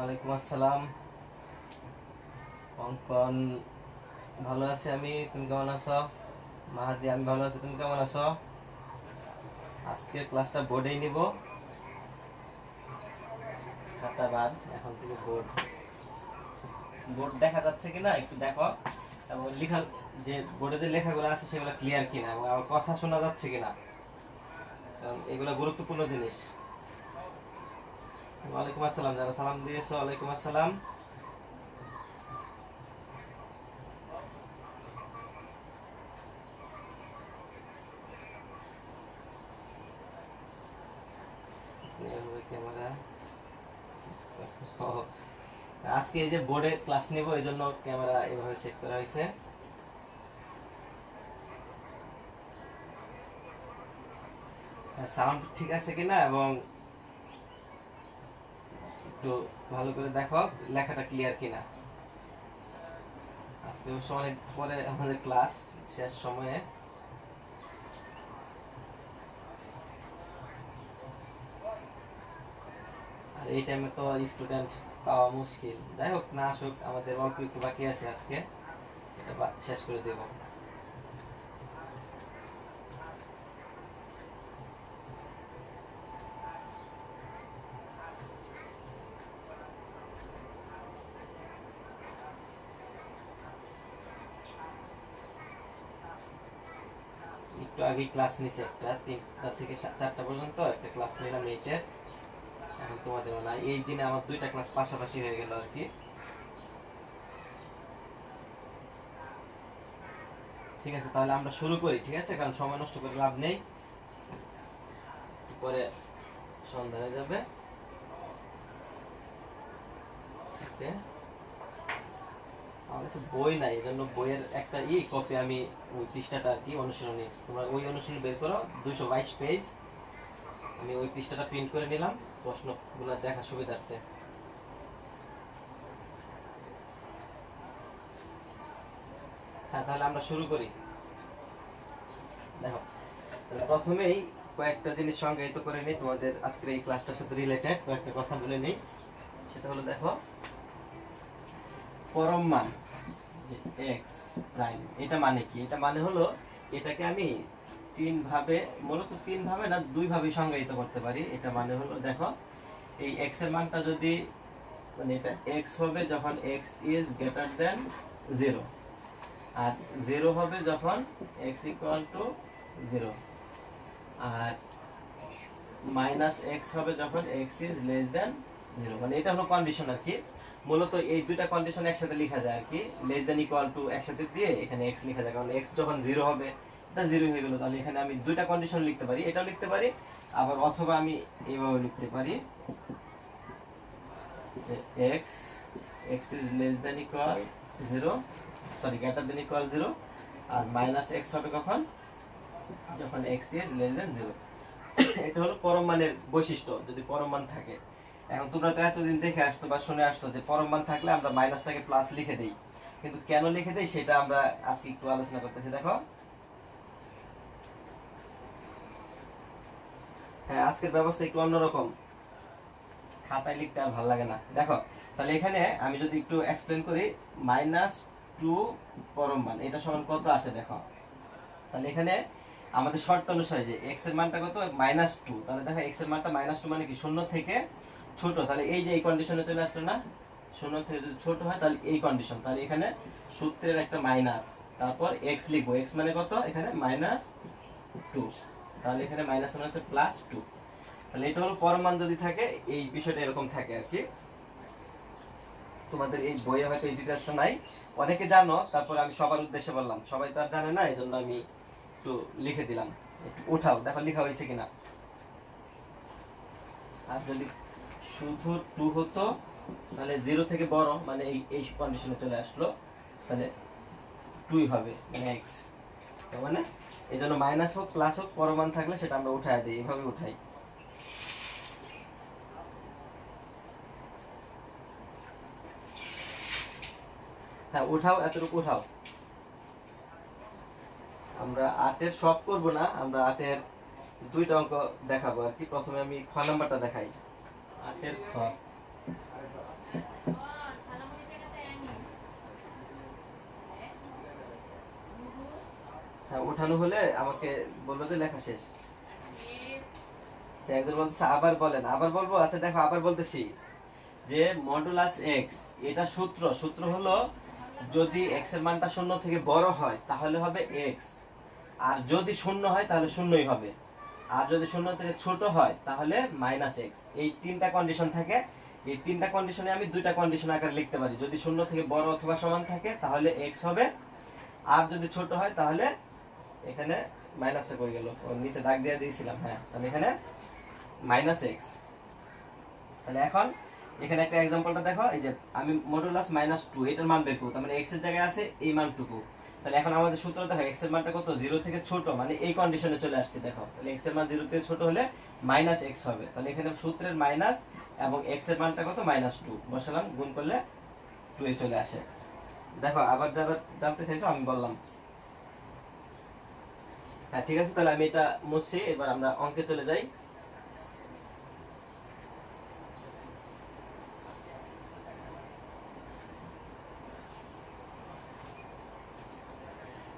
ওয়ালাইকুম আসসালাম। অঙ্কন ভালো আছি আমি, তুমি কেমন আছো? মাহাদি আমি ভালো আছি, তুমি কেমন আছো? আজকে ক্লাসটা বোর্ডেই নিব, খাতা বাদ। এখন থেকে বোর্ড বোর্ড দেখা যাচ্ছে কিনা একটু দেখো, এবং লেখা যে বোর্ডে যে লেখাগুলো আছে সেগুলো ক্লিয়ার কিনা এবং আমার কথা শোনা যাচ্ছে কিনা, কারণ এগুলো গুরুত্বপূর্ণ জিনিস। ওয়ালাইকুম আসসালাম, যারা সালাম দিয়েছো ওয়ালাইকুম আসসালাম। ক্যামেরা আজকে এই যে বোর্ডে ক্লাস নিব, এই জন্য ক্যামেরা এভাবে সেট করা হয়েছে। সাউন্ড ঠিক আছে কিনা এবং একটু ভালো করে দেখো লেখাটা ক্লিয়ার কিনা। আজকে অবশ্য অনেক পরে আমাদের ক্লাস শেষ সময়ে, আর এই টাইমে তো স্টুডেন্ট পাওয়া মুশকিল। যাই হোক, না আসুক, আমাদের অল্প একটু বাকি আছে, আজকে এটা শেষ করে দেব। একটু আগে ক্লাস নিছে একটা 3টা থেকে 4টা পর্যন্ত একটা ক্লাস নিলাম এইটের। এখন তোমাদের না, এই দিনে আমার 2টা ক্লাস পাশাপাশি হয়ে গেল আর কি। ঠিক আছে, তাহলে আমরা শুরু করি। ঠিক আছে, কারণ সময় নষ্ট করে লাভ নেই, পরে সন্ধ্যা হয়ে যাবে। ওকে, আমার কাছে বই নাই, এই জন্য বইয়ের একটা কপি আমি ওই পৃষ্ঠাটা আর কি অনুশীলনী, তোমরা ওই অনুশীলনী বের করো, 222 পেজ। আমি ওই পৃষ্ঠাটা প্রিন্ট করে নিলাম প্রশ্নগুলো দেখা সুবিধার্থে। হ্যাঁ, তাহলে আমরা শুরু করি। দেখো, প্রথমেই কয়েকটা জিনিস সংজ্ঞায়িত করে নিই, তোমাদের আজকের এই ক্লাসটার সাথে রিলেটেড কয়েকটা কথা বলে নিই। সেটা হলো, দেখো, পরম মান এক্স প্রাইম, এটা মানে কি? এটা মানে হলো, এটাকে আমি মূলত তিন ভাবে না, দুই ভাবে সংজ্ঞায়িত করতে পারি। এটা মানে হলো, দেখো, এই এক্স এর মানটা যদি, মানে এটা এক্স হবে যখন এক্স ইজ গ্রেটার দেন 0, আর 0 হবে যখন এক্স ইকুয়াল টু 0, আর মাইনাস এক্স হবে যখন এক্স ইজ লেস দেন 0। মানে এটা হলো কন্ডিশন আর কি। মূলত এই দুইটা কন্ডিশন একসাথে লেখা যায় আর কি, লেস দেন ইকুয়াল টু একসাথে দিয়ে এখানে এক্স লেখা যায়, কারণ এক্স যখন 0 হবে এটা 0 হয়ে গেল। তাহলে এখানে আমি দুইটা কন্ডিশন লিখতে পারি, এটাও লিখতে পারি, আবার অথবা আমি এইভাবে লিখতে পারি, x x is less than equal 0, sorry greater than equal 0, আর মাইনাস এক্স হবে কখন? যখন এক্স ইজ লেস দেন 0। এটা হলো পরম মানের বৈশিষ্ট্য, যদি পরম মান থাকে। এখন তোমরা তো এতদিন দেখে আসতো বা শুনে আসতো যে পরম মান থাকলে আমরা মাইনাসটাকে প্লাস লিখে দেই, কিন্তু কেন লিখে দেই সেটা আমরা আজকে একটু আলোচনা করতেছি। দেখো, হ্যাঁ, আজকের ব্যবস্থা একটু অন্যরকম, খাতায় লিখতে আর ভালো লাগে না। দেখো, তাহলে এখানে আমি যদি একটু এক্সপ্লেন করি, -2 পরম মান, এটা সমান কত আসে? দেখো, তাহলে এখানে আমাদের শর্ত অনুসারে যে এক্স এর মানটা কত? -2। তাহলে দেখো, এক্স এর মানটা -2 মানে কি? 0 থেকে ছোট। তাহলে এই যে এই কন্ডিশনে চলে আসলো না, 0 থেকে যদি ছোট হয় তাহলে এই কন্ডিশন। তাহলে এখানে সূত্রের একটা মাইনাস, তারপর এক্স লিখবো, এক্স মানে কত? এখানে -2। তাহলে এখানে মাইনাস মানে হচ্ছে +2। তাহলে এটা হলো পরম মান যদি থাকে, এই বিষয়টা এরকম থাকে আর কি। তোমাদের এই বইয়ে হয়তো এই ডিটেইলসটা নাই, অনেকে জানো, তারপর আমি সবার উদ্দেশ্যে বললাম, সবাই তো আর জানে না, এই জন্য আমি একটু লিখে দিলাম। একটু উঠাও, দেখো লেখা হয়েছে কিনা। আর যদি শুধু 2 হতো, তাহলে 0 থেকে বড়, মানে এই এই কন্ডিশনে চলে আসলো, তাহলে 2 হবে, মানে x। তার মানে এই জন্য মাইনাস হোক প্লাস হোক, পরমান থাকলে সেটা আমরা উঠাই দিই, এইভাবে উঠাই। হ্যাঁ, উঠাও, এতটুকু উঠাও। আমরা 8-এর সব করব না, আমরা 8-এর 2টা অঙ্ক দেখাবো আর কি। প্রথমে আমি খ নাম্বারটা দেখাই, 8-এর খ। হ্যাঁ, উঠানো হলে আমাকে বলবো যে লেখা শেষ। আচ্ছা, একজন বলতেছে আবার বলেন। আবার বলবো? আচ্ছা দেখো, আবার বলতেছি যে মডুলাস এক্স, এটা সূত্র হলো যদি এক্স এর মানটা শূন্য থেকে বড় হয় তাহলে হবে এক্স, আর যদি শূন্য হয় তাহলে শূন্যই হবে, আর যদি শূন্য থেকে ছোট হয় তাহলে মাইনাস এক্স। এই তিনটা কন্ডিশন থাকে। এই তিনটা কন্ডিশনে আমি দুইটা কন্ডিশন আকারে লিখতে পারি। যদি শূন্য থেকে বড় অথবা সমান থাকে তাহলে এক্স হবে, আর যদি ছোট হয় তাহলে এখানে মাইনাসটা কই গেল, ওর নিচে দাগ দিয়ে দিয়েছিলাম, হ্যাঁ, তাহলে এখানে মাইনাস এক্স। তাহলে এখন এখানে একটা এক্সাম্পলটা দেখো, এই যে আমি মডুলাস মাইনাস টু এটার মান বের করব, তার মানে এক্স এর জায়গায় আছে এই মানটুকু। তাহলে এখন আমাদের সূত্র দেখো, এক্স এর মানটা কত, 0 থেকে ছোট, মানে এই কন্ডিশনে চলে আসছে। দেখো তাহলে এক্স এর মান 0 থেকে ছোট হলে মাইনাস এক্স হবে। তাহলে এখানে সূত্রের মাইনাস এবং এক্স এর মানটা কত, মাইনাস টু, বসালাম, গুণ করলে 2 এ চলে আসে। দেখো আবার যারা জানতে চাইছো আমি বললাম। হ্যাঁ ঠিক আছে, তাহলে আমি এটা মুছছি, এবার আমরা অঙ্কে চলে যাই।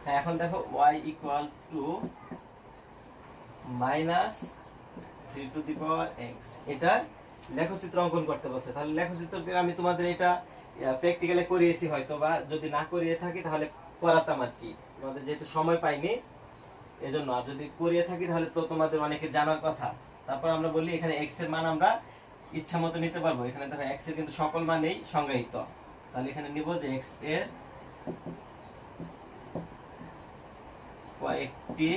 হ্যাঁ, এখন দেখো y equal two minus 3 two the power x, এটার লেখচিত্র অঙ্কন করতে বলছে। তাহলে লেখচিত্র দিয়ে আমি তোমাদের এটা প্র্যাকটিক্যালি করিয়েছি হয়তো, বা যদি না করিয়ে থাকি তাহলে করাতাম আর কি, তোমাদের যেহেতু সময় পাইনি এজন্য। আর যদি করিয়ে থাকি তাহলে তো তোমাদের অনেকে জানার কথা। তারপর আমরা বলি এখানে x এর মান আমরা ইচ্ছা মতো নিতে পারবো। এখানে দেখো x এর কিন্তু সকল মানেই সংজ্ঞায়িত। তাহলে এখানে নিব যে x এর কয়েকটি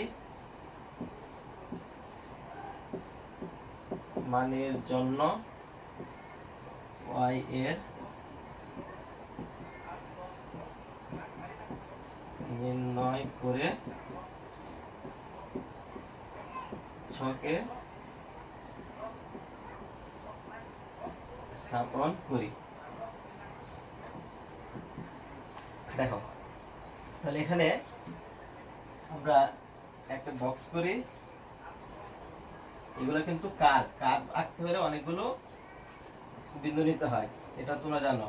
মানের জন্য y এর নির্ণয় করে ছকে স্থাপন করি। দেখো তাহলে এখানে আমরা একটা বক্স করি, এগুলো কিন্তু কার্ভ আঁকতে হলে অনেকগুলো বিন্দু নিতে হয়, এটা তোমরা জানো।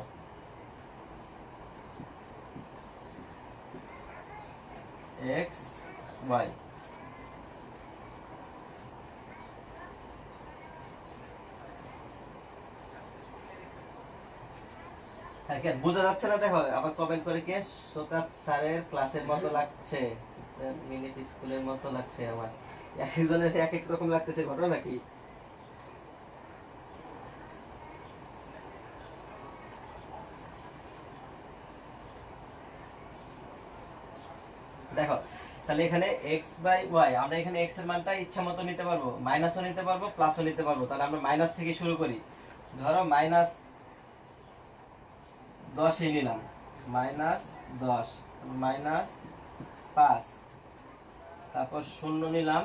এক্স ওয়াই, বোঝা যাচ্ছে না? দেখো আবার কমেন্ট করে কে, সোকাত স্যারের ক্লাসের মতো লাগছে, মিনিট স্কুলের মতো লাগছে আমার। এক একজনের এক এক রকম লাগতেছে, ঘটনা নাকি? দেখো তাহলে এখানে x বাই y, আমরা এখানে x এর মানটা ইচ্ছা মতো নিতে পারবো, মাইনাসও নিতে পারবো, প্লাসও নিতে পারবো। তাহলে আমরা মাইনাস থেকে শুরু করি। ধরো মাইনাস 10 এই নিলাম, মাইনাস 10, মাইনাস 5, তারপর 0 নিলাম,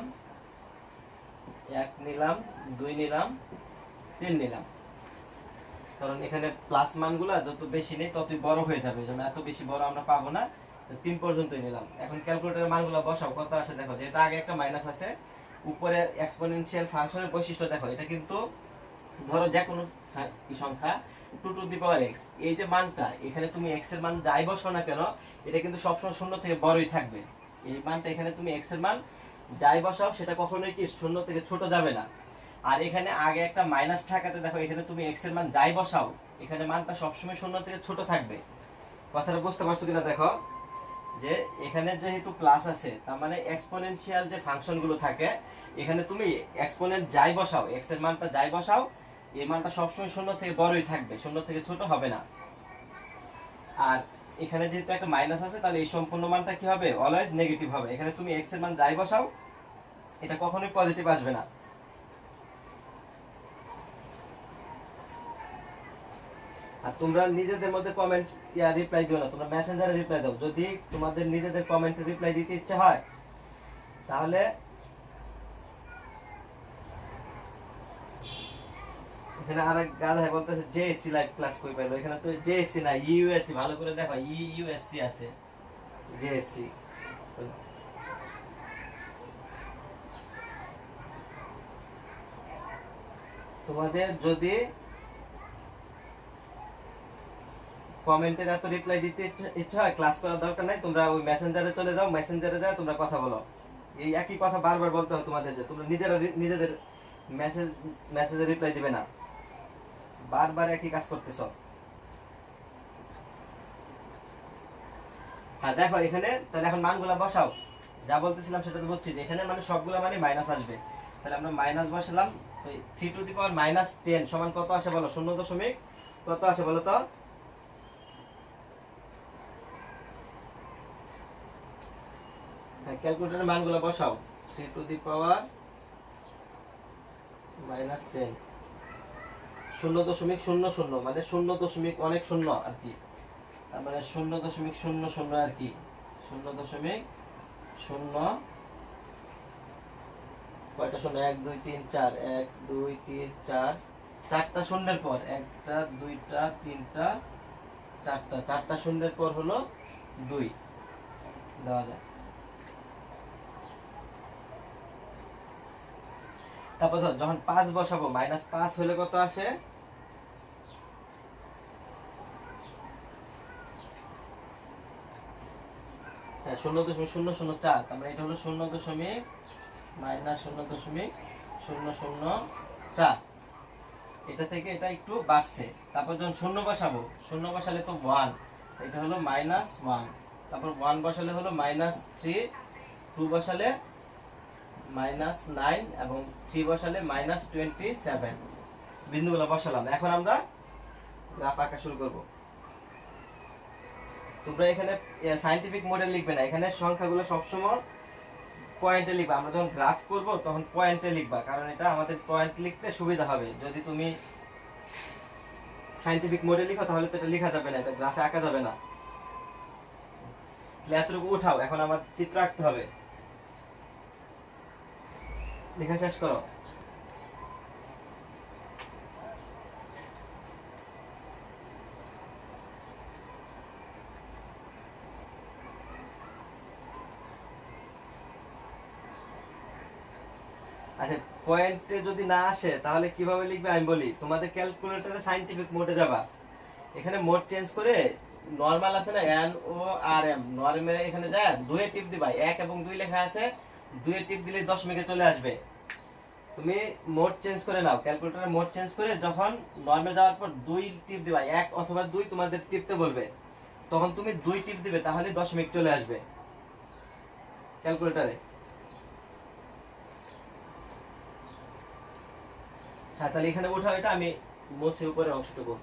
1 নিলাম, 2 নিলাম, 3 নিলাম। কারণ এখানে প্লাস মানগুলো যত বেশি নেই ততই বড় হয়ে যাবে, এই জন্য এত বেশি বড় আমরা পাবো না, 3 পর্যন্তই নিলাম। এখন ক্যালকুলেটরের মানগুলো বসাও, কত আসে দেখো। যেটা আগে একটা মাইনাস আছে, উপরে এক্সপোনেনশিয়াল ফাংশনের বৈশিষ্ট্য দেখো, এটা কিন্তু ধরো যে কোনো সংখ্যা 2 টু দি পাওয়ার x, এই যে মানটা এখানে তুমি x এর মান যাই বসাও না কেন এটা কিন্তু সবসময় শূন্য থেকে বড়ই থাকবে। এই মানটা এখানে তুমি x এর মান যাই বসাও সেটা কখনোই কি শূন্য থেকে ছোট যাবে না। আর এখানে আগে একটা মাইনাস থাকাতে দেখো এখানে তুমি x এর মান যাই বসাও এখানে মানটা সবসময় শূন্য থেকে ছোট থাকবে। কথাটা বুঝতে পারছো কিনা দেখো, যে এখানে যেহেতু প্লাস আছে তার মানে এক্সপোনেনশিয়াল যে ফাংশনগুলো থাকে এখানে তুমি এক্সপোনেন্ট যাই বসাও, x এর মানটা যাই বসাও এই মানটা সবসময় শূন্য থেকে বড়ই থাকবে, শূন্য থেকে ছোট হবে না। আর এখানে যেহেতু একটা মাইনাস আছে তাহলে এই সম্পূর্ণ মানটা কি হবে, অলওয়েজ নেগেটিভ হবে। এখানে তুমি x এর মান যাই বসাও এটা কখনোই পজিটিভ আসবে না। আর তোমরা নিজেদের মধ্যে কমেন্ট রিপ্লাই দিও না, তোমরা মেসেঞ্জারে রিপ্লাই দাও। যদি তোমাদের নিজেদের কমেন্টে রিপ্লাই দিতে ইচ্ছে হয় তাহলে এখানে আরেক গাধায় বলতেছে জেএসসি লাইভ ক্লাস কই পাইলো, এখানে তো জেএসসি না ইউএসসি, ভালো করে দেখো ইউএসসি আছে, জেএসসি। তোমাদের যদি কমেন্টের এত রিপ্লাই দিতে ইচ্ছা হয়, ক্লাস করার দরকার নাই, তোমরা ওই মেসেঞ্জারে চলে যাও, মেসেঞ্জারে যাও তোমরা কথা বলো। এই একই কথা বারবার বলতে হয় তোমাদের, যে তোমরা নিজেদের মেসেজে রিপ্লাই দিবে না, বারবার একই কাজ করতেছ। হ্যাঁ দেখো এখানে তাহলে এখন মানগুলা বসাও, যা বলতেছিলাম সেটা তো বলছি, যে এখানে মানে সবগুলো মানে মাইনাস আসবে। তাহলে আমরা মাইনাস বসালাম, 3 টু দি পাওয়ার -10 সমান কত আসে বলো, 0 দশমিক কত আসে বলো তো? হ্যাঁ ক্যালকুলেটরের মানগুলো বসাও, 3 টু দি পাওয়ার -10 0.00 মানে 0 দশমিক অনেক শূন্য আর কি, তার মানে 0.00 আর কি, 0.0 কয়টা শূন্য, 1 2 3 4, 1 2 3 4, চারটা শূন্যের পর, একটা দুইটা তিনটা চারটা, চারটা শূন্যের পর হলো 2 দেওয়া যায়। তারপর ধর যখন 5 বসাবো, -5 হলে কত আসে? হ্যাঁ 0.004, তার মানে এটা হলো 0.-0.004, এটা থেকে এটা একটু বাড়ছে। তারপর যখন শূন্য বসাবো, শূন্য বসালে তো 1, এটা হলো -1, তারপর 1 বসালে হলো -3, 2 বসালে -9 এবং 3 বসালে -27। বিন্দুগুলো বসালাম, এখন আমরা গ্রাফ আঁকা শুরু করব। তোমরা এখানে সায়েন্টিফিক মডেল লিখবে না, এখানে সংখ্যাগুলো সবসময় পয়েন্টে লিখবা। আমরা যখন গ্রাফ করব তখন পয়েন্টে লিখবা, কারণ এটা আমাদের পয়েন্ট লিখতে সুবিধা হবে। যদি তুমি সায়েন্টিফিক মডেল লিখো তাহলে তো এটা লেখা যাবে না, এটা গ্রাফে আঁকা যাবে না। তাহলে এতটুকু উঠাও, এখন আমার চিত্র আঁকতে হবে। লেখা শেষ করো। আচ্ছা পয়েন্টে যদি না আসে তাহলে কিভাবে লিখবে আমি বলি। তোমাদের ক্যালকুলেটরে সায়েন্টিফিক মোডে যাবা, এখানে মোড চেঞ্জ করে নরমাল আছে না, এন ও আর এম, নরমে এখানে যায় 2 এ টিপ দিবা, 1 এবং 2 লেখা আছে, 2 এ টিপ দিলে দশমিকে চলে আসবে। তুমি মোড চেঞ্জ করে নাও, ক্যালকুলেটরে মোড চেঞ্জ করে যখন নরমে যাওয়ার পর 2 টিপ দিবা, 1 অথবা 2 তোমাদের টিপতে বলবে, তখন তুমি 2 টিপ দিবে, তাহলে দশমিক চলে আসবে ক্যালকুলেটরে। হ্যাঁ তাহলে এখানে উঠাও, এটা আমি মুছে উপরের অংশটুকু।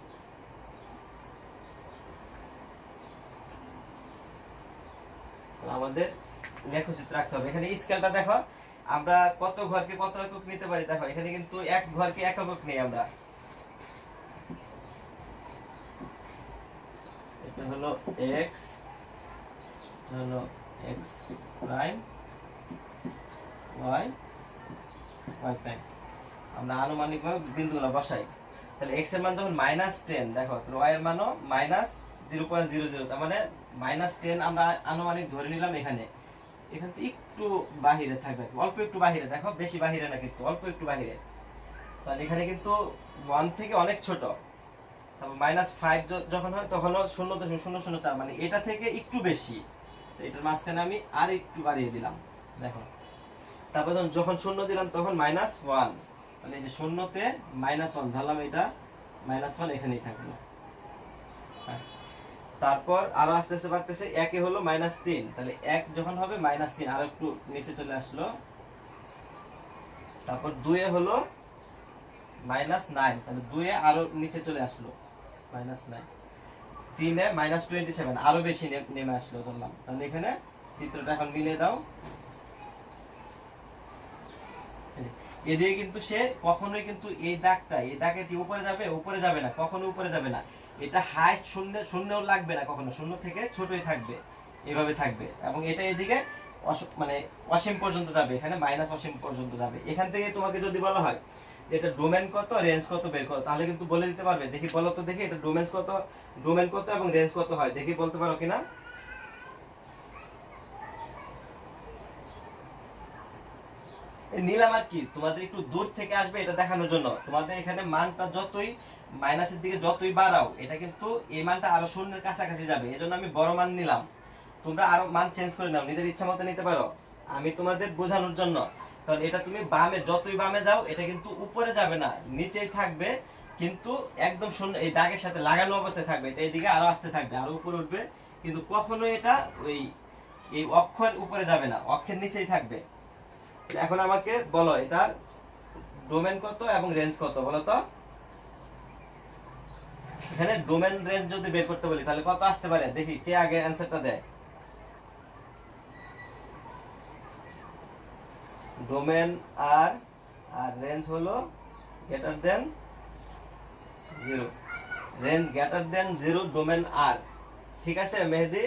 আমাদের লেখচিত্র রাখতে হবে। এখানে স্কেলটা দেখো, আমরা কত ঘরকে কত একক নিতে পারি দেখো, এখানে কিন্তু এক ঘরকে এক একক নেই আমরা। এটা হলো x, হলো x prime, y, y prime. আমরা আনুমানিকভাবে বিন্দুগুলো বসাই। তাহলে x এর মান যখন -10 দেখো, তাহলে y এর মানও -0.00, তার মানে -10 আমরা আনুমানিক ধরে নিলাম। এখানে এখান থেকে একটু বাহিরে থাকবে, অল্প একটু বাহিরে, দেখো বেশি বাহিরে না কিন্তু অল্প একটু বাহিরে। তাহলে এখানে কিন্তু 1 থেকে অনেক ছোট। তারপর -5 যখন হয় তখনও 0.004, মানে এটা থেকে একটু বেশি, এটার মাঝখানে আমি আর একটু বাড়িয়ে দিলাম দেখো। তারপর যখন 0 দিলাম তখন -1, তাহলে এই যে শূন্যতে -1 ধরলাম, এটা -1 এখানেই থাকলো। তারপর আরো আস্তে আস্তে বাড়তেছে, একে হলো -3, তাহলে 1 যখন হবে -3 আরো একটু নিচে চলে আসলো। তারপর 2 এ হলো -9, তাহলে 2 এ আরো নিচে চলে আসলো -9। 3 এ -27 আরো বেশি নেমে আসলো ধরলাম। তাহলে এখানে চিত্রটা এখন মিলিয়ে দাও। এদিকে কিন্তু সে কখনোই কিন্তু এই দাগটা, এই দাগে কি উপরে যাবে? উপরে যাবে না, কখনো উপরে যাবে না। এটা হাইস্ট শূন্যও লাগবে না, কখনো শূন্য থেকে ছোটই থাকবে, এভাবে থাকবে। এবং এটা এদিকে মানে অসীম পর্যন্ত যাবে, এখানে অসীম পর্যন্ত যাবে। এখান থেকে তোমাকে যদি বলা হয় এটা ডোমেন কত, রেঞ্জ কত বের করো, তাহলে কিন্তু বলে দিতে পারবে। দেখি বলো তো, দেখি এটা ডোমেন কত এবং রেঞ্জ কত হয়, দেখি বলতে পারো কিনা। নিলাম আর কি, তোমাদের একটু দূর থেকে আসবে এটা দেখানোর জন্য। তোমাদের এখানে মানটা যতই মাইনাসের দিকে যতই বাড়াও, এটা কিন্তু এই মানটা আরো শূন্যের কাছাকাছি যাবে, এজন্য আমি বড় মান নিলাম। তোমরা আরো মান চেঞ্জ করে নাও, নিজের ইচ্ছা মতো নিতে পারো, আমি তোমাদের বোঝানোর জন্য। কারণ এটা তুমি বামে যতই বামে যাও, এটা কিন্তু উপরে যাবে না, নিচেই থাকবে, কিন্তু একদম শূন্য এই দাগের সাথে লাগানো অবস্থায় থাকবে। এটা এইদিকে আরো আসতে থাকবে, আরো উপরে উঠবে, কিন্তু কখনো এটা ওই এই অক্ষর উপরে যাবে না, অক্ষের নিচেই থাকবে। এখন আমাকে বলো এটার ডোমেন কত এবং রেঞ্জ কত বলো তো। এখানে ডোমেন রেঞ্জ যদি বের করতে বলি তাহলে কত আসতে পারে, দেখি কে আগে অ্যানসারটা দেয়। ডোমেন আর আর রেঞ্জ হলো greater than 0, range greater than 0, domain R. ঠিক আছে, মেহেদি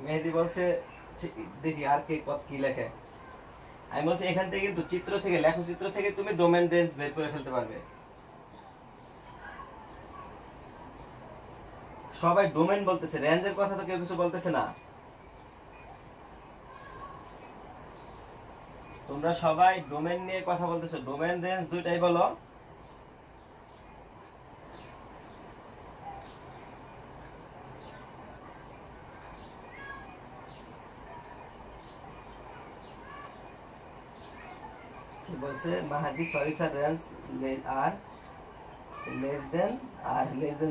মেহেদি বলছে দেখি আর কে কত কি লেখে। আমি বলছি এখান থেকে কিন্তু চিত্র থেকে লেখো, চিত্র থেকে তুমি ডোমেন রেঞ্জ বের করে ফেলতে পারবে। সবাই ডোমেন বলতেছে, রেঞ্জের কথা তো কেউ কিছু বলতেছে না। তোমরা সবাই ডোমেন নিয়ে কথা বলতেছো, ডোমেন রেঞ্জ দুইটাই বলো। কি বলছে মাহাদি, সরি স্যার, রেঞ্জ আর লেস দেন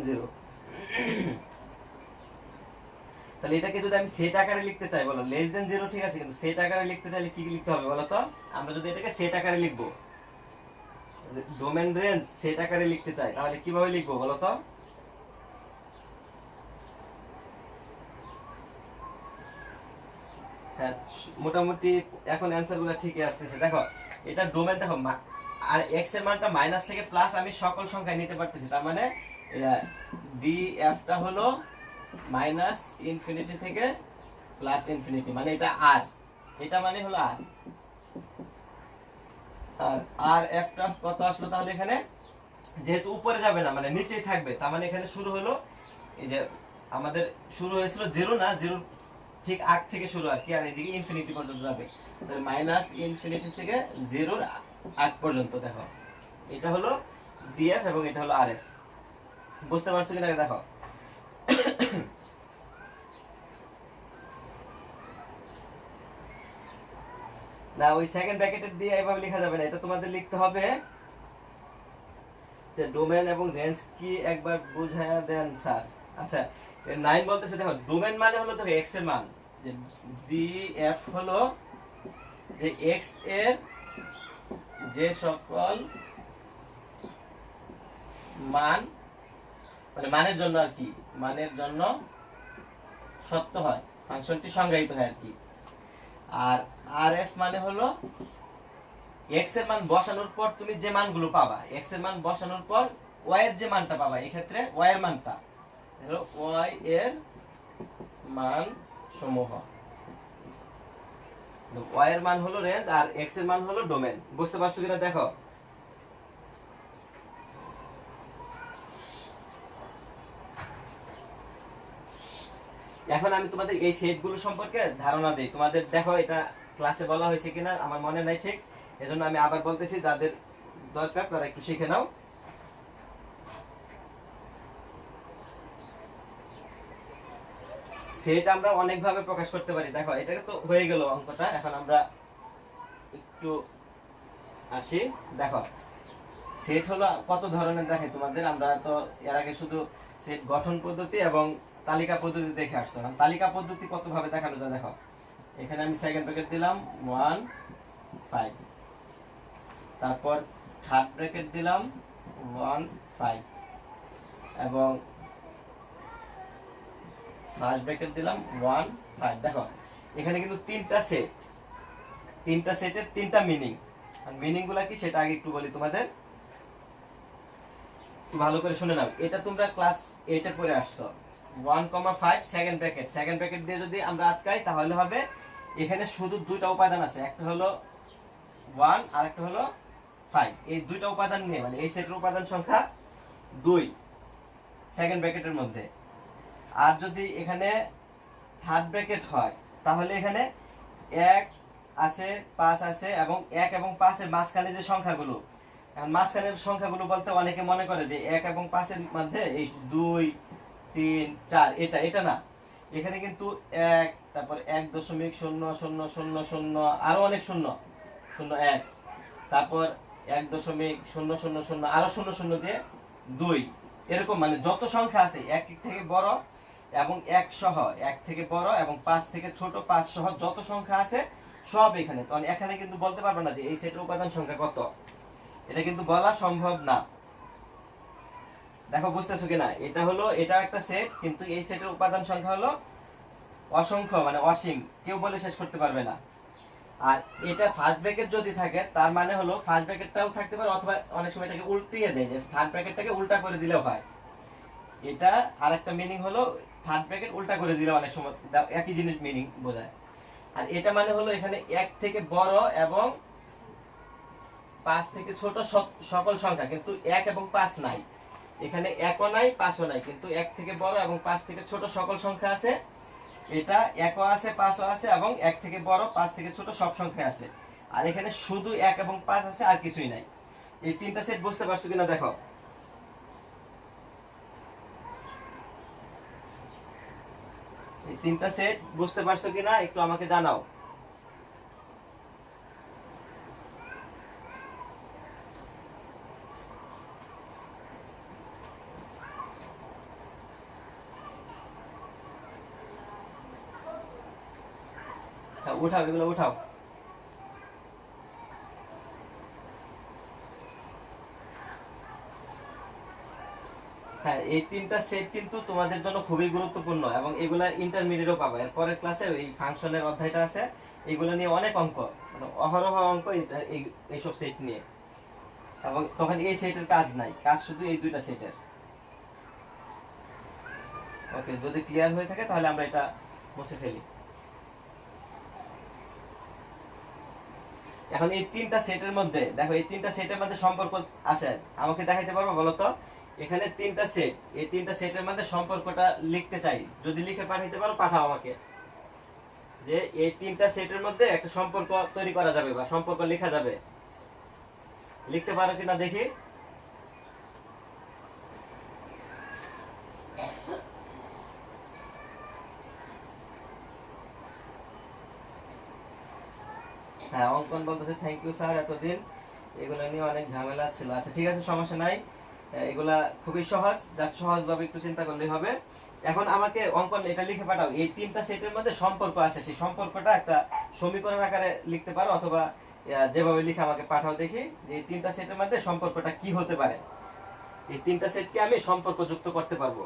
0। তাহলে এটাকে যদি আমি সেট আকারে লিখতে চাই, বলো লেস দেন 0 ঠিক আছে, কিন্তু সেট আকারে লিখতে চাইলে কি লিখতে হবে বলো তো। আমরা যদি এটাকে সেট আকারে লিখবো, ডোমেন রেঞ্জ সেট আকারে লিখতে চাই, তাহলে কিভাবে লিখবো বলো তো। হ্যাঁ, মোটামুটি এখন অ্যান্সার গুলো ঠিকই আসতেছে। দেখো এটা ডোমেন, দেখো আর এক্স এর মানটা মাইনাস থেকে প্লাস আমি সকল সংখ্যায় নিতে পারতেছি, তার মানে ডি এফটা হলো মাইনাস ইনফিনিটি থেকে প্লাস ইনফিনিটি, মানে এটা আর, এটা মানে হলো আর। আর আর এফটা কত আসলো তাহলে এখানে, যেহেতু উপরে যাবে না মানে নিচেই থাকবে, তার মানে এখানে শুরু হলো এই যে আমাদের শুরু হয়েছিল 0 না, 0 ঠিক আগ থেকে শুরু আর কি, আর এদিকে ইনফিনিটি পর্যন্ত যাবে, তাহলে মাইনাস ইনফিনিটি থেকে 0 আগ পর্যন্ত। দেখো এটা হলো ডিএফ এবং এটা হলো আরএফ, বুঝতে পারছো কিনা দেখো। না ওই সেকেন্ড ব্র্যাকেটের দিয়ে এভাবে লেখা যাবে না, এটা তোমাদের লিখতে হবে যে ডোমেন এবং রেঞ্জ কি একবার বুঝায়া দেন স্যার। আচ্ছা 9 বলতেছে, দেখো ডোমেন মানে হলো দেখো এক্স এর মান, যে ডিএফ হলো যে এক্স এর যে সকল মান, মানে মানের জন্য আর কি, মানের জন্য সত্য হয়, ফাংশনটি সংজ্ঞায়িত হয় আর কি। আর আর এফ মানে হলো এক্স এর মান বসানোর পর তুমি যে মানগুলো পাবা, এক্স এর মান বসানোর পর ওয়াই এর যে মানটা পাবা, এই ক্ষেত্রে ওয়াই এর মানটা হলো ওয়াই এর মান সমূহ, ওয়াই এর মান হলো রেঞ্জ আর এক্স এর মান হলো ডোমেন। বুঝতে পারছো কিনা দেখো। এখন আমি তোমাদের এই সেটগুলো সম্পর্কে ধারণা দেই, তোমাদের দেখো এটা ক্লাসে বলা হয়েছে কিনা আমার মনে নাই ঠিক, এজন্য আমি আবার বলতেছি, যাদের দরকার তারা একটু শিখে নাও। সেট আমরা অনেক ভাবে প্রকাশ করতে পারি, দেখো এটাকে তো হয়ে গেল অঙ্কটা, এখন আমরা একটু আসি। দেখো সেট হলো কত ধরনের দেখে তোমাদের, আমরা তো এর আগে শুধু সেট গঠন পদ্ধতি এবং তালিকা পদ্ধতি দেখে আসছো, তালিকা পদ্ধতি কত ভাবে দেখানো যায় দেখো। এখানে আমি সেকেন্ড ব্র্যাকেট দিলাম 1 5, তারপর থার্ড ব্র্যাকেট দিলাম 1 5, এবং ফার্স্ট ব্র্যাকেট দিলাম 1 5। দেখো এখানে কিন্তু তিনটা সেটের তিনটা মিনিং, আর মিনিং গুলা কি সেটা আগে একটু বলি তোমাদের, ভালো করে শুনে নাও। এটা তোমরা ক্লাস 8 এ পড়ে আসছো, 1,5 সেকেন্ড ব্র্যাকেট দিয়ে যদি আমরা আটকাই তাহলে হবে এখানে শুধু দুইটা উপাদান আছে, একটা হলো 1 আর একটা হলো 5, এই দুইটা উপাদান নিয়ে মানে এই সেটের উপাদান সংখ্যা 2 সেকেন্ড ব্র্যাকেটের মধ্যে। আর যদি এখানে থার্ড ব্র্যাকেট হয় তাহলে এখানে 1 আছে, 5 আছে এবং 1 এবং 5 এর মাঝখানে যে সংখ্যাগুলো, এখন মাঝখানের সংখ্যাগুলো বলতে অনেকে মনে করে যে 1 এবং 5 এর মধ্যে এই 2 3 4 এটা না, এখানে কিন্তু 1, তারপর 1.00000 আরো অনেক শূন্য, 01, তারপর 1.000 আরো 00 দিয়ে 2, এরকম মানে যত সংখ্যা আছে এক থেকে বড় এবং 1 সহ, 1 থেকে বড় এবং 5 থেকে ছোট, 5 সহ যত সংখ্যা আছে সব এখানে। তখন এখানে কিন্তু বলতে পারবে না যে এই সেটের উপাদান সংখ্যা কত, এটা কিন্তু বলা সম্ভব না। দেখো বুঝতেছো কিনা, এটা হলো, এটা একটা সেট, কিন্তু এই সেটের উপাদান সংখ্যা হলো অসংখ্য, মানে অসীম, কেউ বলে শেষ করতে পারবে না। আর এটা ফার্স্ট ব্র্যাকেট যদি থাকে তার মানে হলো ফার্স্ট ব্র্যাকেটটাও থাকতে পারে, অথবা অনেক সময় এটাকে উল্টিয়ে দেয় যে থার্ড ব্র্যাকেটটাকে উল্টা করে দিলেও হয়। এটা আরেকটা মিনিং হলো থার্ড ব্র্যাকেট উল্টা করে দিলে অনেক সময় একই জিনিস মিনিং বোঝায়। আর এটা মানে হলো এখানে 1 থেকে বড় এবং 5 থেকে ছোট সকল সংখ্যা, কিন্তু 1 এবং 5 নাই এখানে, 1ও নাই 5ও নাই, কিন্তু 1 থেকে বড় এবং 5 থেকে ছোট সকল সংখ্যা আছে। এটা 1ও আছে 5ও আছে এবং 1 থেকে বড় 5 থেকে ছোট সব সংখ্যা আছে। আর এখানে শুধু 1 এবং 5 আছে, আর কিছুই নাই। এই তিনটা সেট বুঝতে পারছো কিনা দেখো। এই তিনটা সেট বুঝতে পারছো কিনা একটু আমাকে জানাও। হ্যাঁ, উঠাও, এগুলো উঠাও। হ্যাঁ, এই তিনটা সেট কিন্তু তোমাদের জন্য খুবই গুরুত্বপূর্ণ এবং এগুলা ইন্টারমিডিয়েটও পাবে। এরপরের ক্লাসে এই ফাংশনের অধ্যায়টা আছে, এগুলো নিয়ে অনেক অঙ্ক, মানে অহরহ অঙ্ক এইসব সেট নিয়ে। এবং তখন এই সেটের কাজ নাই, কাজ শুধু এই দুইটা সেটের। ওকে, যদি ক্লিয়ার হয়ে থাকে তাহলে আমরা এটা মুছে ফেলি। এখন এই তিনটা সেটের মধ্যে দেখো, এই তিনটা সেটের মধ্যে সম্পর্ক আছে, আমাকে দেখাইতে পারবো বলো তো? এখানে তিনটা সেট, এই তিনটা সেটের মধ্যে সম্পর্কটা লিখতে চাই, যদি লিখে পাঠাইতে পারো পাঠাও আমাকে, যে এই তিনটা সেটের মধ্যে একটা সম্পর্ক তৈরি করা যাবে বা সম্পর্ক লেখা যাবে, লিখতে পারো কিনা দেখি। হ্যাঁ, অঙ্কন বলতেছে থ্যাংক ইউ স্যার, এতদিন এগুলো নিয়ে অনেক ঝামেলা ছিল। আচ্ছা ঠিক আছে, সমস্যা নাই, এগুলা খুবই সহজ, জাস্ট সহজভাবে একটু চিন্তা করলেই হবে। এখন আমাকে অঙ্কন এটা লিখে পাঠাও, এই তিনটা সেটের মধ্যে সম্পর্ক আছে, সেই সম্পর্কটা একটা সমীকরণ আকারে লিখতে পারো, অথবা যেভাবে লিখে আমাকে পাঠাও দেখি, যে এই তিনটা সেটের মধ্যে সম্পর্কটা কি হতে পারে, এই তিনটা সেটকে আমি সম্পর্ক যুক্ত করতে পারবো।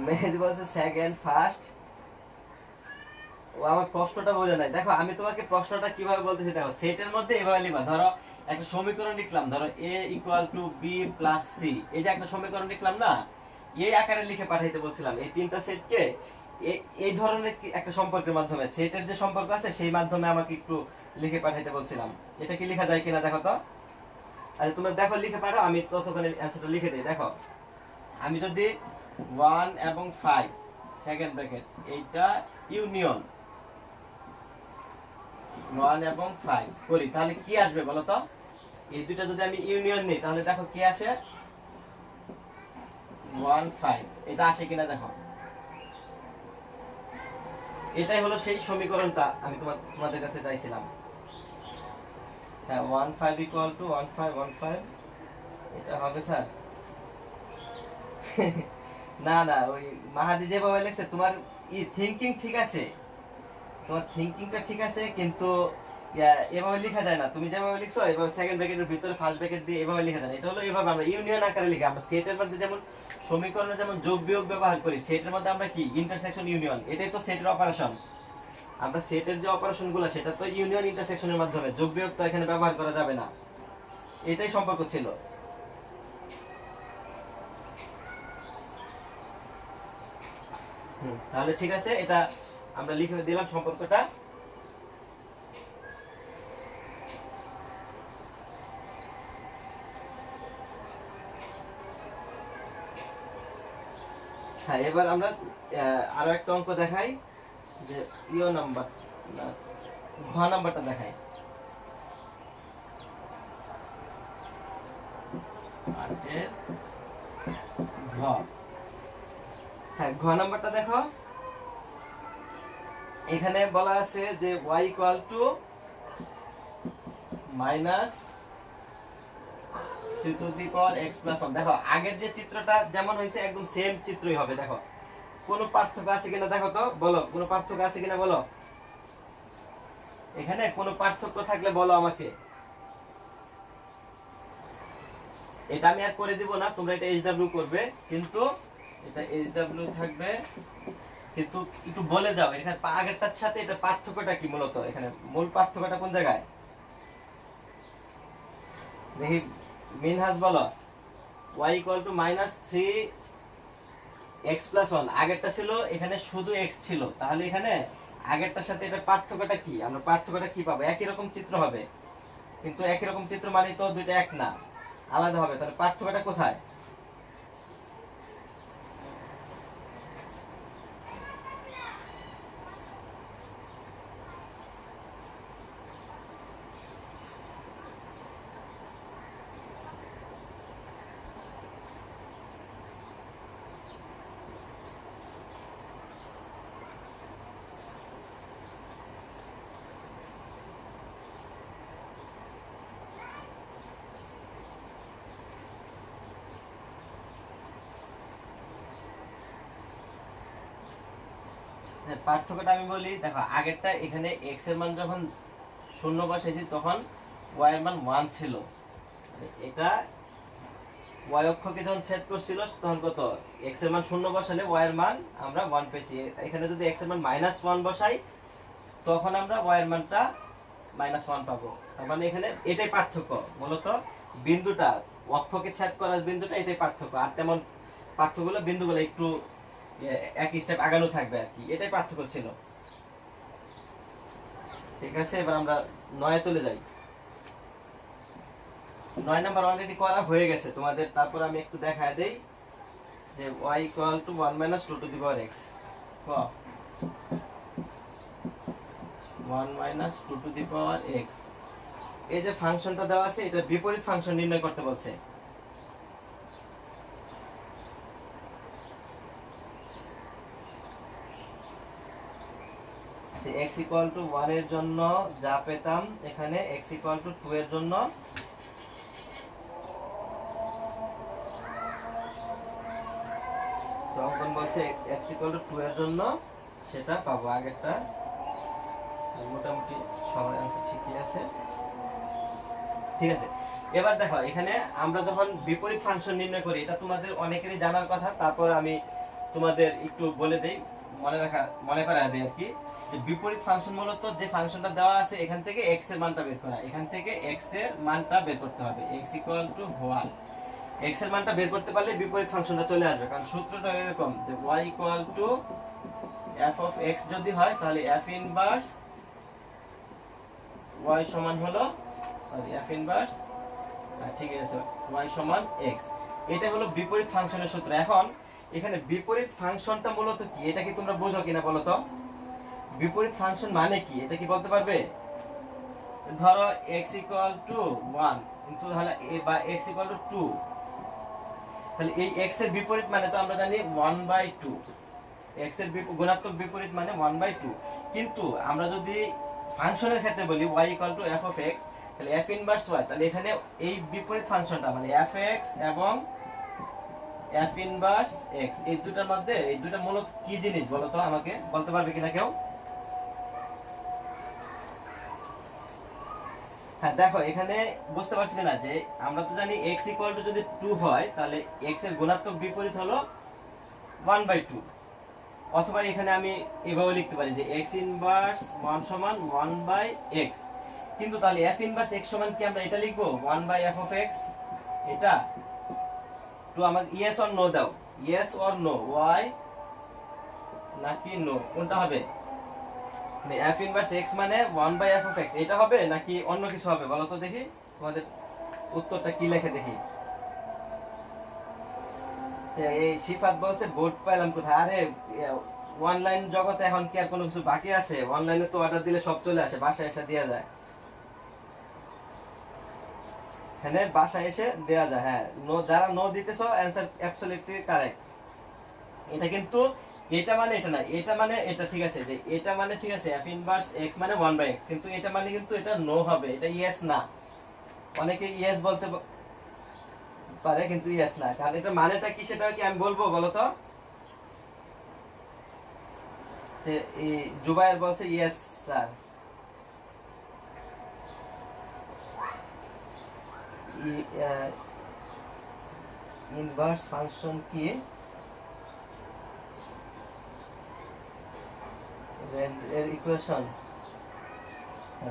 মেহেদি বলছে সেকেন্ড ফার্স্ট, ও আমার প্রশ্নটা বোঝে নাই। দেখো আমি তোমাকে প্রশ্নটা কিভাবে বলতেছি, দেখো সেটের মধ্যে এভাবে লিখবা, ধরো একটা সমীকরণ লিখলাম, ধরো a = b + c, এই যে একটা সমীকরণ লিখলাম না, এই আকারে লিখে পাঠাইতে বলছিলাম এই তিনটা সেটকে এই ধরনের একটা সম্পর্কের মাধ্যমে, সেটের যে সম্পর্ক আছে সেই মাধ্যমে আমাকে একটু লিখে পাঠাইতে বলছিলাম। এটা কি লেখা যায় কিনা দেখো তো। আচ্ছা তোমরা দেখো, লিখে পাঠাও, আমি ততক্ষণে অ্যান্সারটা লিখে দিই। দেখো আমি যদি 1 এবং 5 সেকেন্ড ব্র্যাকেট এইটা ইউনিয়ন 1 এবং 5 করি, তাহলে কি আসবে বলো তো? এই দুটো যদি আমি ইউনিয়ন নিই তাহলে দেখো কি আসে, 1 5, এটা আসে কিনা দেখো। এটাই হলো সেই সমীকরণটা আমি তোমাদের কাছে চাইছিলাম। হ্যাঁ, 1 5 = 1 5 1 5, এটা হবে স্যার। না না, ওই মাহাদি যেভাবে লিখছে, তোমার থিংকিং ঠিক আছে, তোমার থিংকিংটা ঠিক আছে, কিন্তু এভাবে লেখা যায় না। তুমি যেভাবে লিখছো এভাবে সেকেন্ড ব্র্যাকেটের ভিতরে ফার্স্ট ব্র্যাকেট দিয়ে এভাবে লেখা যায় না। এটা হলো এভাবে আমরা ইউনিয়ন আকারে লিখি। আমরা সেটের মধ্যে যেমন সমীকরণে যেমন যোগ বিয়োগ ব্যবহার করি, সেটের মধ্যে আমরা কি ইন্টারসেকশন ইউনিয়ন, এটাই তো সেটের অপারেশন। আমরা সেটের যে অপারেশনগুলো সেটা তো ইউনিয়ন ইন্টারসেকশনের মাধ্যমে, যোগ বিয়োগ তো এখানে ব্যবহার করা যাবে না। এটাই সম্পর্ক ছিল। তাহলে ঠিক আছে, এটা আমরা লিখে দিলাম সম্পর্কটা। হ্যাঁ, এবার আমরা আরো একটা অঙ্ক দেখাই, যে ইও নাম্বার না, ঘ নাম্বারটা দেখাই। আটের ঘ। হ্যাঁ, ঘ নাম্বারটা দেখো, এখানে বলা আছে যে y equal two minus 3 two the power x plus 1। দেখো আগের যে চিত্রটা যেমন হয়েছে একদম সেম চিত্রই হবে। দেখো কোনো পার্থক্য আছে কিনা দেখো তো, বলো কোনো পার্থক্য আছে কিনা বলো, এখানে কোনো পার্থক্য থাকলে বলো আমাকে। এটা আমি আর করে দিব না, তোমরা এটা এইচডব্লিউ করবে, কিন্তু এটা এইচডব্লিউ থাকবে, কিন্তু একটু বলে যাও এখানে আগেরটার সাথে এটা পার্থক্যটা কি, মূলত এখানে মূল পার্থক্যটা কোন জায়গায় দেখি। মিনহাজ বলো, y equal two minus 3x plus 1। আগেরটা ছিল এখানে শুধু x ছিল, তাহলে এখানে আগেরটার সাথে এটা পার্থক্যটা কি, আমরা পার্থক্যটা কি পাবো, একই রকম চিত্র হবে, কিন্তু একই রকম চিত্র মানে তো দুইটা এক না, আলাদা হবে, তাহলে পার্থক্যটা কোথায়। পার্থক্যটা আমি বলি, দেখো আগেরটা এখানে x এর মান যখন 0 বসাইছি তখন y এর মান 1 ছিল, এটা y অক্ষকে যখন ছেদ করছিল তখন কত, x এর মান 0 বসালে y এর মান আমরা 1 পেয়েছি। এখানে যদি x এর মান -1 বসাই তখন আমরা y এর মানটা -1 পাবো। তার মানে এখানে এটাই পার্থক্য, মূলত বিন্দুটা অক্ষকে ছেদ করার বিন্দুটা এটাই পার্থক্য, আর তেমন পার্থক্যগুলো বিন্দুগুলো একটু এক স্টেপ আগানো থাকবে আর কি, এটাই পার্থক্য ছিল। ঠিক আছে, এবার আমরা 9 চলে যাই। 9 নাম্বার অলরেডি করা হয়ে গেছে তোমাদের, তারপর আমি একটু দেখায় দেই যে y equal two 1 minus 2 two the power x। 1 minus 2 two the power x, এই যে ফাংশনটা দেওয়া আছে এটা বিপরীত ফাংশন নির্ণয় করতে বলছে। x ইকুয়াল টু 1 এর জন্য যা পেতাম, এখানে x ইকুয়াল টু 2 এর জন্য তখন বলছে x ইকুয়াল টু 2 এর জন্য সেটা পাবো। আগেরটা মোটামুটি সবার आंसर ঠিকই আছে। ঠিক আছে, এবার দেখো এখানে আমরা যখন বিপরীত ফাংশন নির্ণয় করি, এটা তোমাদের অনেকেরই জানার কথা, তারপর আমি তোমাদের একটু বলে দেই, মনে করায় দেই আর কি, যে বিপরীত ফাংশন মূলত যে ফাংশনটা দেওয়া আছে এখান থেকে x এর মানটা বের করা, এখান থেকে x এর মানটা বের করতে হবে, x ইকুয়াল টু 1। x এর মানটা বের করতে পারলে বিপরীত ফাংশনটা চলে আসবে, কারণ সূত্রটা এরকম যে y equal two f of x যদি হয় তাহলে f ইনভার্স y সমান হলো, সরি f ইনভার্স, ঠিক আছে, y সমান x। এটা হলো বিপরীত ফাংশনের সূত্র। এখন এখানে বিপরীত ফাংশনটা মূলত কি, এটা কি তোমরা বুঝো কিনা বলো তো, বিপরীত ফাংশন মানে কি এটা কি বলতে পারবে। ধরো x ইকুয়াল টু 1 কিন্তু তাহলে বা x ইকুয়াল টু 2, তাহলে এই x এর বিপরীত মানে তো আমরা জানি 1/2, x এর গুণাত্মক বিপরীত মানে 1/2, কিন্তু আমরা যদি ফাংশনের ক্ষেত্রে বলি y equal two f of x, তাহলে f ইনভার্স y, তাহলে এখানে এই বিপরীত ফাংশনটা মানে fx এবং f ইনভার্স x, এই দুটার মধ্যে এই দুটা মূলত কি জিনিস বলো তো, আমাকে বলতে পারবে কিনা কেউ। হ্যাঁ দেখো এখানে বুঝতে পারছি কিনা, যে আমরা তো জানি x ইকুয়াল টু যদি 2 হয় তাহলে x এর গুণাত্মক বিপরীত হলো 1/2, অথবা এখানে আমি এভাবে লিখতে পারি যে x ইনভার্স 1 সমান 1/x, কিন্তু তাহলে f ইনভার্স x সমান কি আমরা এটা লিখবো 1/f অফ x, এটা তো আমাকে ইয়েস অর নো দাও, ইয়েস অর নো, y নাকি নো, কোনটা হবে? মানে f ইনভার্স x মানে 1/f অফ x, এটা হবে নাকি অন্য কিছু হবে বলো তো দেখি, তোমাদের উত্তরটা কি লেখে দেখি। যে এই সিফাত বলছে বোর্ড পাইলাম কোথায়? আরে অনলাইন জগতে এখন কি আর কোনো কিছু বাকি আছে? অনলাইনে তো অর্ডার দিলে সব চলে আসে, বাসায় এসে দেওয়া যায়। এখানে বাসায় এসে দেওয়া যায়। হ্যাঁ, নো, যারা নো দিতেছো অ্যানসার অ্যাবসলিউটলি কারেক্ট। এটা কিন্তু এটা মানে এটা না, এটা মানে এটা, ঠিক আছে, যে এটা মানে ঠিক আছে f ইনভার্স x মানে 1/x, কিন্তু এটা মানে কিন্তু এটা নো হবে, এটা ইয়েস না। অনেকে ইয়েস বলতে পারে কিন্তু ইয়েস না, কারণ এটা মানেটা কি সেটা কি আমি বলবো বলো তো? যে এই জুবায়ের বলছে ইয়েস স্যার। ইনভার্স ফাংশন কি? রেঞ্জের ইকুয়েশন,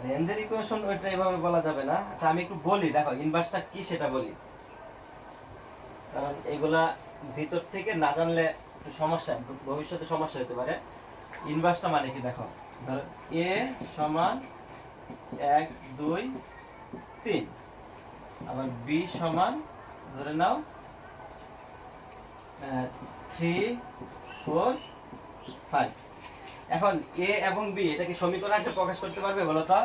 রেঞ্জের ইকুয়েশন ওইটা এভাবে বলা যাবে না। আচ্ছা আমি একটু বলি, দেখো ইনভার্সটা কি সেটা বলি, কারণ এগুলা ভিতর থেকে না জানলে একটু সমস্যা, ভবিষ্যতে সমস্যা হতে পারে। ইনভার্সটা মানে কি দেখো, ধরো a সমান 1 2 3, আবার b সমান ধরে নাও 3 4 5। এখন a এবং b এটা কি সমীকরণ আকারে প্রকাশ করতে পারবে বলো তো?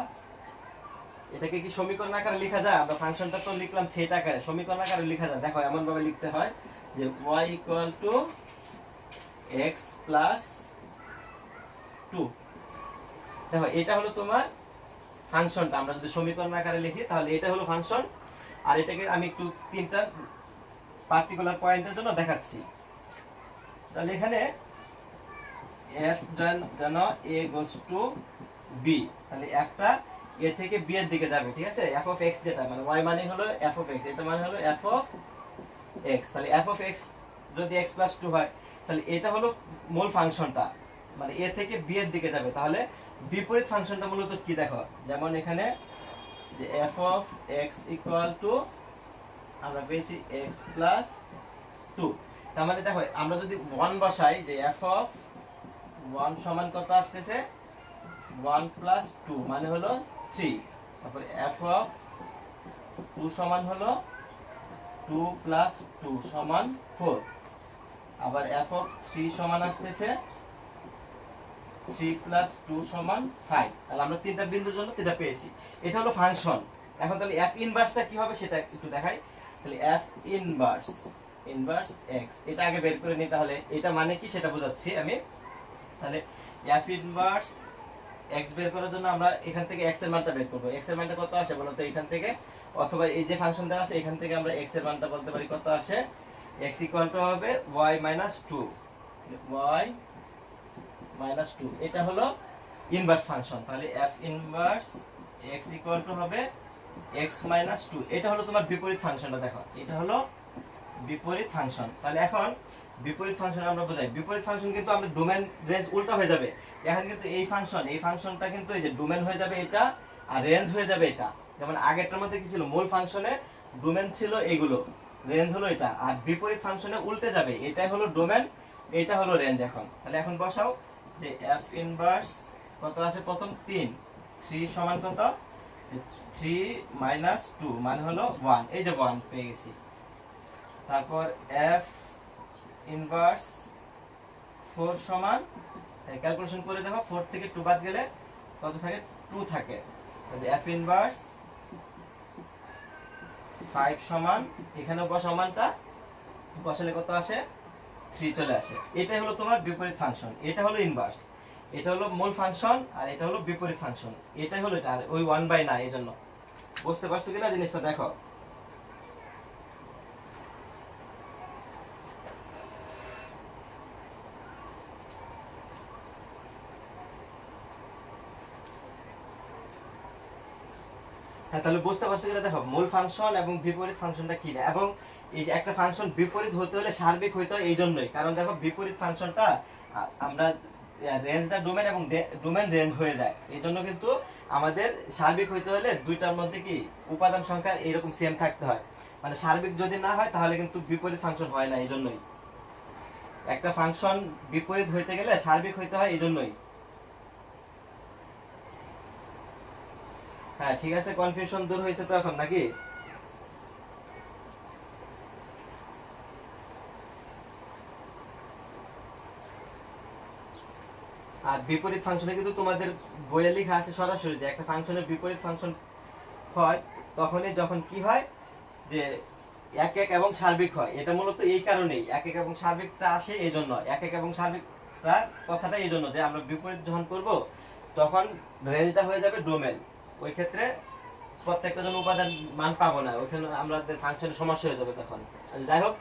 এটাকে কি সমীকরণ আকারে লেখা যায়? আমরা ফাংশনটা তো লিখলাম সেট আকারে, সমীকরণ আকারে লেখা যায়। দেখো এমন ভাবে লিখতে হয় যে y x 2। দেখো এটা হলো তোমার ফাংশনটা, আমরা যদি সমীকরণ আকারে লিখি তাহলে এটা হলো ফাংশন। আর এটাকে আমি একটু তিনটা পার্টিকুলার পয়েন্টের জন্য দেখাচ্ছি। তাহলে এখানে f যেন a goes to b, তাহলে f টা a থেকে b এর দিকে যাবে, ঠিক আছে? f of x যেটা মানে y মানে হলো f of x, এটা মানে হলো f of x। তাহলে f of x যদি x plus 2 হয়, তাহলে এটা হলো মূল ফাংশনটা, মানে a থেকে b এর দিকে যাবে। তাহলে বিপরীত ফাংশনটা মূলত কি দেখো, যেমন এখানে যে f of x equal to আমরা পেয়েছি x plus 2। তার মানে দেখো আমরা যদি 1 বসাই, যে f of 1 সমান কত আসতেছে 1 plus 2 মানে হলো 3, তারপর f of 2 সমান হলো 2 plus 2 সমান 4, আবার f of 3 সমান আসতেছে 3 plus 2 সমান 5। তাহলে আমরা তিনটা বিন্দুর জন্য তিনটা পেয়েছি, এটা হলো ফাংশন। এখন তাহলে f ইনভার্সটা কি হবে সেটা একটু দেখাই। তাহলে f ইনভার্স x এটা আগে বের করে নিই, তাহলে এটা মানে কি সেটা বোঝাচ্ছি আমি। তাহলে f ইনভার্স x বের করার জন্য আমরা এখান থেকে x এর মানটা বের করব। x এর মানটা কত আসে বলো তো এখান থেকে, অথবা এই যে ফাংশনটা আছে এখান থেকে আমরা x এর মানটা বলতে পারি কত আসে। x ইকুয়াল টু হবে y - 2, y - 2, এটা হলো ইনভার্স ফাংশন। তাহলে f inverse x equal to হবে x - 2, এটা হলো তোমার বিপরীত ফাংশনটা। দেখো এটা হলো বিপরীত ফাংশন। তাহলে এখন বিপরীত ফাংশন আমরা বোঝাই, বিপরীত ফাংশন কিন্তু আমরা ডোমেন রেঞ্জ উল্টা হয়ে যাবে। এখন কিন্তু এই ফাংশনটা কিন্তু এই যে ডোমেন হয়ে যাবে এটা, আর রেঞ্জ হয়ে যাবে এটা। যেমন আগেরটার মধ্যে কি ছিল, মূল ফাংশনে ডোমেন ছিল এইগুলো, রেঞ্জ হলো এটা, আর বিপরীত ফাংশনে উল্টে যাবে, এটাই হলো ডোমেন, এটা হলো রেঞ্জ। এখন বসাও যে f ইনভার্স কত আছে, প্রথম 3 সমান কত, 3 - 2 মানে হলো 1, এই যে 1 পেয়ে গেছি। তারপর f ইনভার্স 4 সমান, ক্যালকুলেশন করে দেখো 4 থেকে 2 বাদ গেলে কত থাকে, 2 থাকে। তাহলে f ইনভার্স 5 সমান, এখানেও সমানটা বসালে কত আসে, 3 চলে আসে। এটাই হলো তোমার বিপরীত ফাংশন, এটা হলো ইনভার্স, এটা হলো মূল ফাংশন, আর এটা হলো বিপরীত ফাংশন, এটাই হলো এটা। আর ওই 1/, না, এই জন্য। বুঝতে পারছো কিনা জিনিসটা দেখো। হ্যাঁ, তাহলে বুঝতে পারছো কিনা দেখো, মূল ফাংশন এবং বিপরীত ফাংশনটা কি না। এবং এই যে একটা ফাংশন বিপরীত হতে হলে সার্বিক হইতে হয় এই জন্যই, কারণ দেখো বিপরীত ফাংশনটা আমরা রেঞ্জটা ডোমেন এবং ডোমেন রেঞ্জ হয়ে যায়, এই জন্য কিন্তু আমাদের সার্বিক হইতে হলে দুইটার মধ্যে কি উপাদান সংখ্যা এরকম সেম থাকতে হয়। মানে সার্বিক যদি না হয় তাহলে কিন্তু বিপরীত ফাংশন হয় না, এই জন্যই। একটা ফাংশন বিপরীত হইতে গেলে সার্বিক হইতে হয়, এই জন্যই। হ্যাঁ ঠিক আছে, কনফিউশন দূর হয়েছে তো এখন নাকি? আর বিপরীত ফাংশনে কিন্তু তোমাদের বইয়ে লেখা আছে সরাসরি যে একটা ফাংশনের বিপরীত ফাংশন হয় তখনই যখন কি হয় যে এক এক এবং সার্বিক হয়। এটা মূলত এই কারণেই এক এক এবং সার্বিকটা আসে, এই জন্য এক এক এবং সার্বিকটা কথাটা এই জন্য যে আমরা বিপরীত যখন করব তখন রেঞ্জটা হয়ে যাবে ডোমেন। ওই ক্ষেত্রে প্রত্যেকটা জন উপাদান মান পাবো না, ওইখানে আমাদের ফাংশনের সমস্যা হয়ে যাবে তখন। যাই হোক,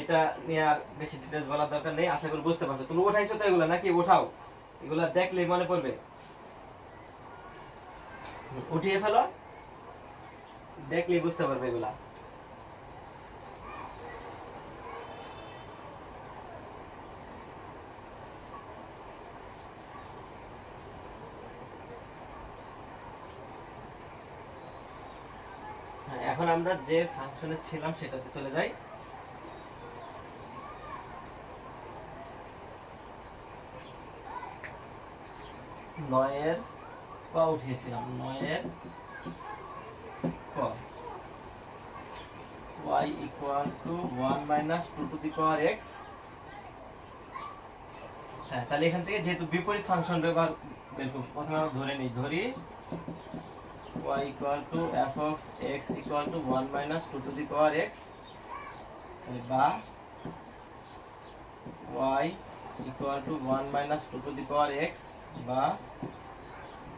এটা নিয়ে আর বেশি ডিটেলস বলার দরকার নেই, আশা করি বুঝতে পারছো। তুমি উঠাইছো তো এগুলো নাকি? উঠাও, এগুলা দেখলেই মনে পড়বে, উঠিয়ে ফেলো, দেখলেই বুঝতে পারবে এগুলা। এখন আমরা যে ফাংশনে ছিলাম সেটাতে চলে যাই। নয়ের ক উঠিয়েছিলাম, নয়ের ক y equal two 1 minus 2 two the power x। হ্যাঁ, তাহলে এখান থেকে যেহেতু বিপরীত ফাংশন ব্যবহার দেখো, প্রথমে আমরা ধরি y equal two f of x equal to 1 minus 2 two the power x, বা y equal two 1 minus 2 two the power x, বা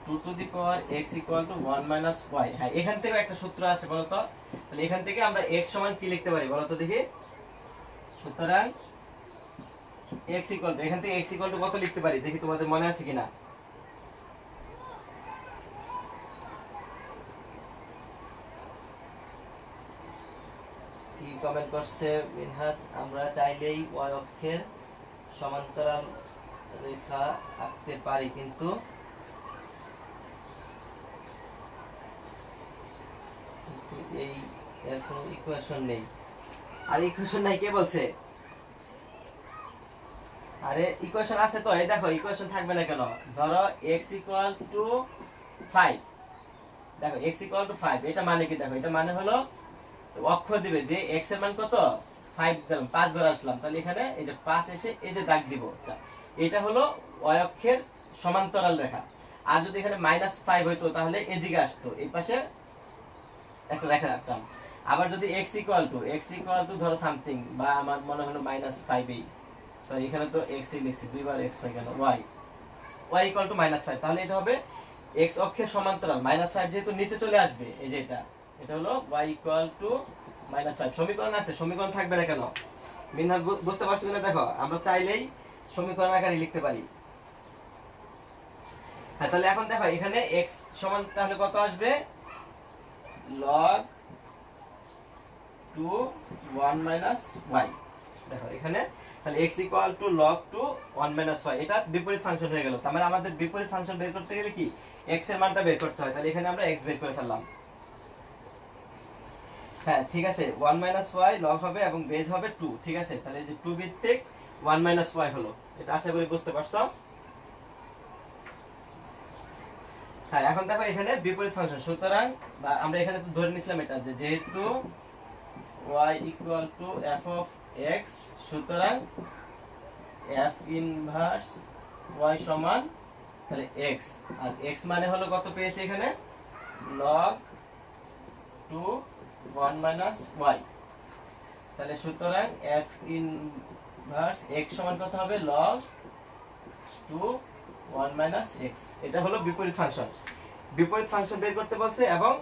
2 two the power x equal to 1 minus y। হ্যাঁ, এখান থেকে একটা সূত্র আছে বলতো, তাহলে এখান থেকে আমরা x সমান কি লিখতে পারি বলতো দেখি। সুতরাং x ইকুয়াল টু, এখান থেকে x ইকুয়াল টু কত লিখতে পারি দেখি তোমাদের মনে আছে কিনা। কি কমেন্ট করছে মিনহাজ? আমরা চাইলেই y অক্ষের সমান্তরাল রেখা আঁকতে পারি, কিন্তু এই এর কোনো ইকুয়েশন নেই। আর ইকুয়েশন নাই কে বলছে? আরে ইকুয়েশন আছে তো, এই দেখো ইকুয়েশন থাকবে না কেন? ধরো x ইকুয়াল টু 5, দেখো x ইকুয়াল টু 5, এটা মানে কি? দেখো এটা মানে হলো অক্ষ দিবে দিয়ে x এর মান কত 5 দিলাম, 5 বার আসলাম, তাহলে এখানে এই যে 5 এসে এই যে দাগ দিব, এটা হলো y অক্ষের সমান্তরাল রেখা। আর যদি এখানে -5 হইতো তাহলে এদিকে আসতো, এই পাশে একটা রেখা রাখতাম। আবার যদি x ইকুয়াল টু ধরো সামথিং, বা আমার মনে হলো -5 এই, তো এখানে তো x ই লিখছি, দুইবার x হয়ে গেল, y ইকুয়াল টু -5, তাহলে এটা হবে x অক্ষের সমান্তরাল। -5 যেহেতু নিচে চলে আসবে, এই যে এটা হলো y ইকুয়াল টু -5। সমীকরণ আছে, সমীকরণ থাকবে না কেন? মিনহাজ বুঝতে পারছো কিনা দেখো, আমরা চাইলেই সমীকরণ আকারে লিখতে পারি। হ্যাঁ, তাহলে এখন দেখো এখানে x সমান তাহলে কত আসবে? log 2 1 minus y। দেখো এখানে তাহলে x equal to log 2 1 minus y, এটা বিপরীত ফাংশন হয়ে গেল। তার মানে আমাদের বিপরীত ফাংশন বের করতে গেলে কি x এর মানটা বের করতে হয়, তাহলে এখানে আমরা x বের করে ফেললাম। হ্যাঁ ঠিক আছে, 1 মাইনাস y log হবে এবং বেজ হবে 2, ঠিক আছে। তাহলে এই যে 2 ভিত্তিক 1 মাইনাস y হলো, এটা আশা করি বুঝতে পারছো। হ্যাঁ, এখন দেখো এখানে বিপরীত ফাংশন, সুতরাং আমরা এখানে তো ধরে নিছিলাম এটা যে যেহেতু y equal two f of x, সুতরাং f ইনভার্স y সমান তাহলে x, আর x মানে হলো কত পেয়েছি এখানে log 2 1 মাইনাস y। তাহলে সুতরাং f ইনভার্স x সমান কত হবে log 2 1 মাইনাস x। এটা হলো বিপরীত ফাংশন। বিপরীত ফাংশন বের করতে বলছে এবং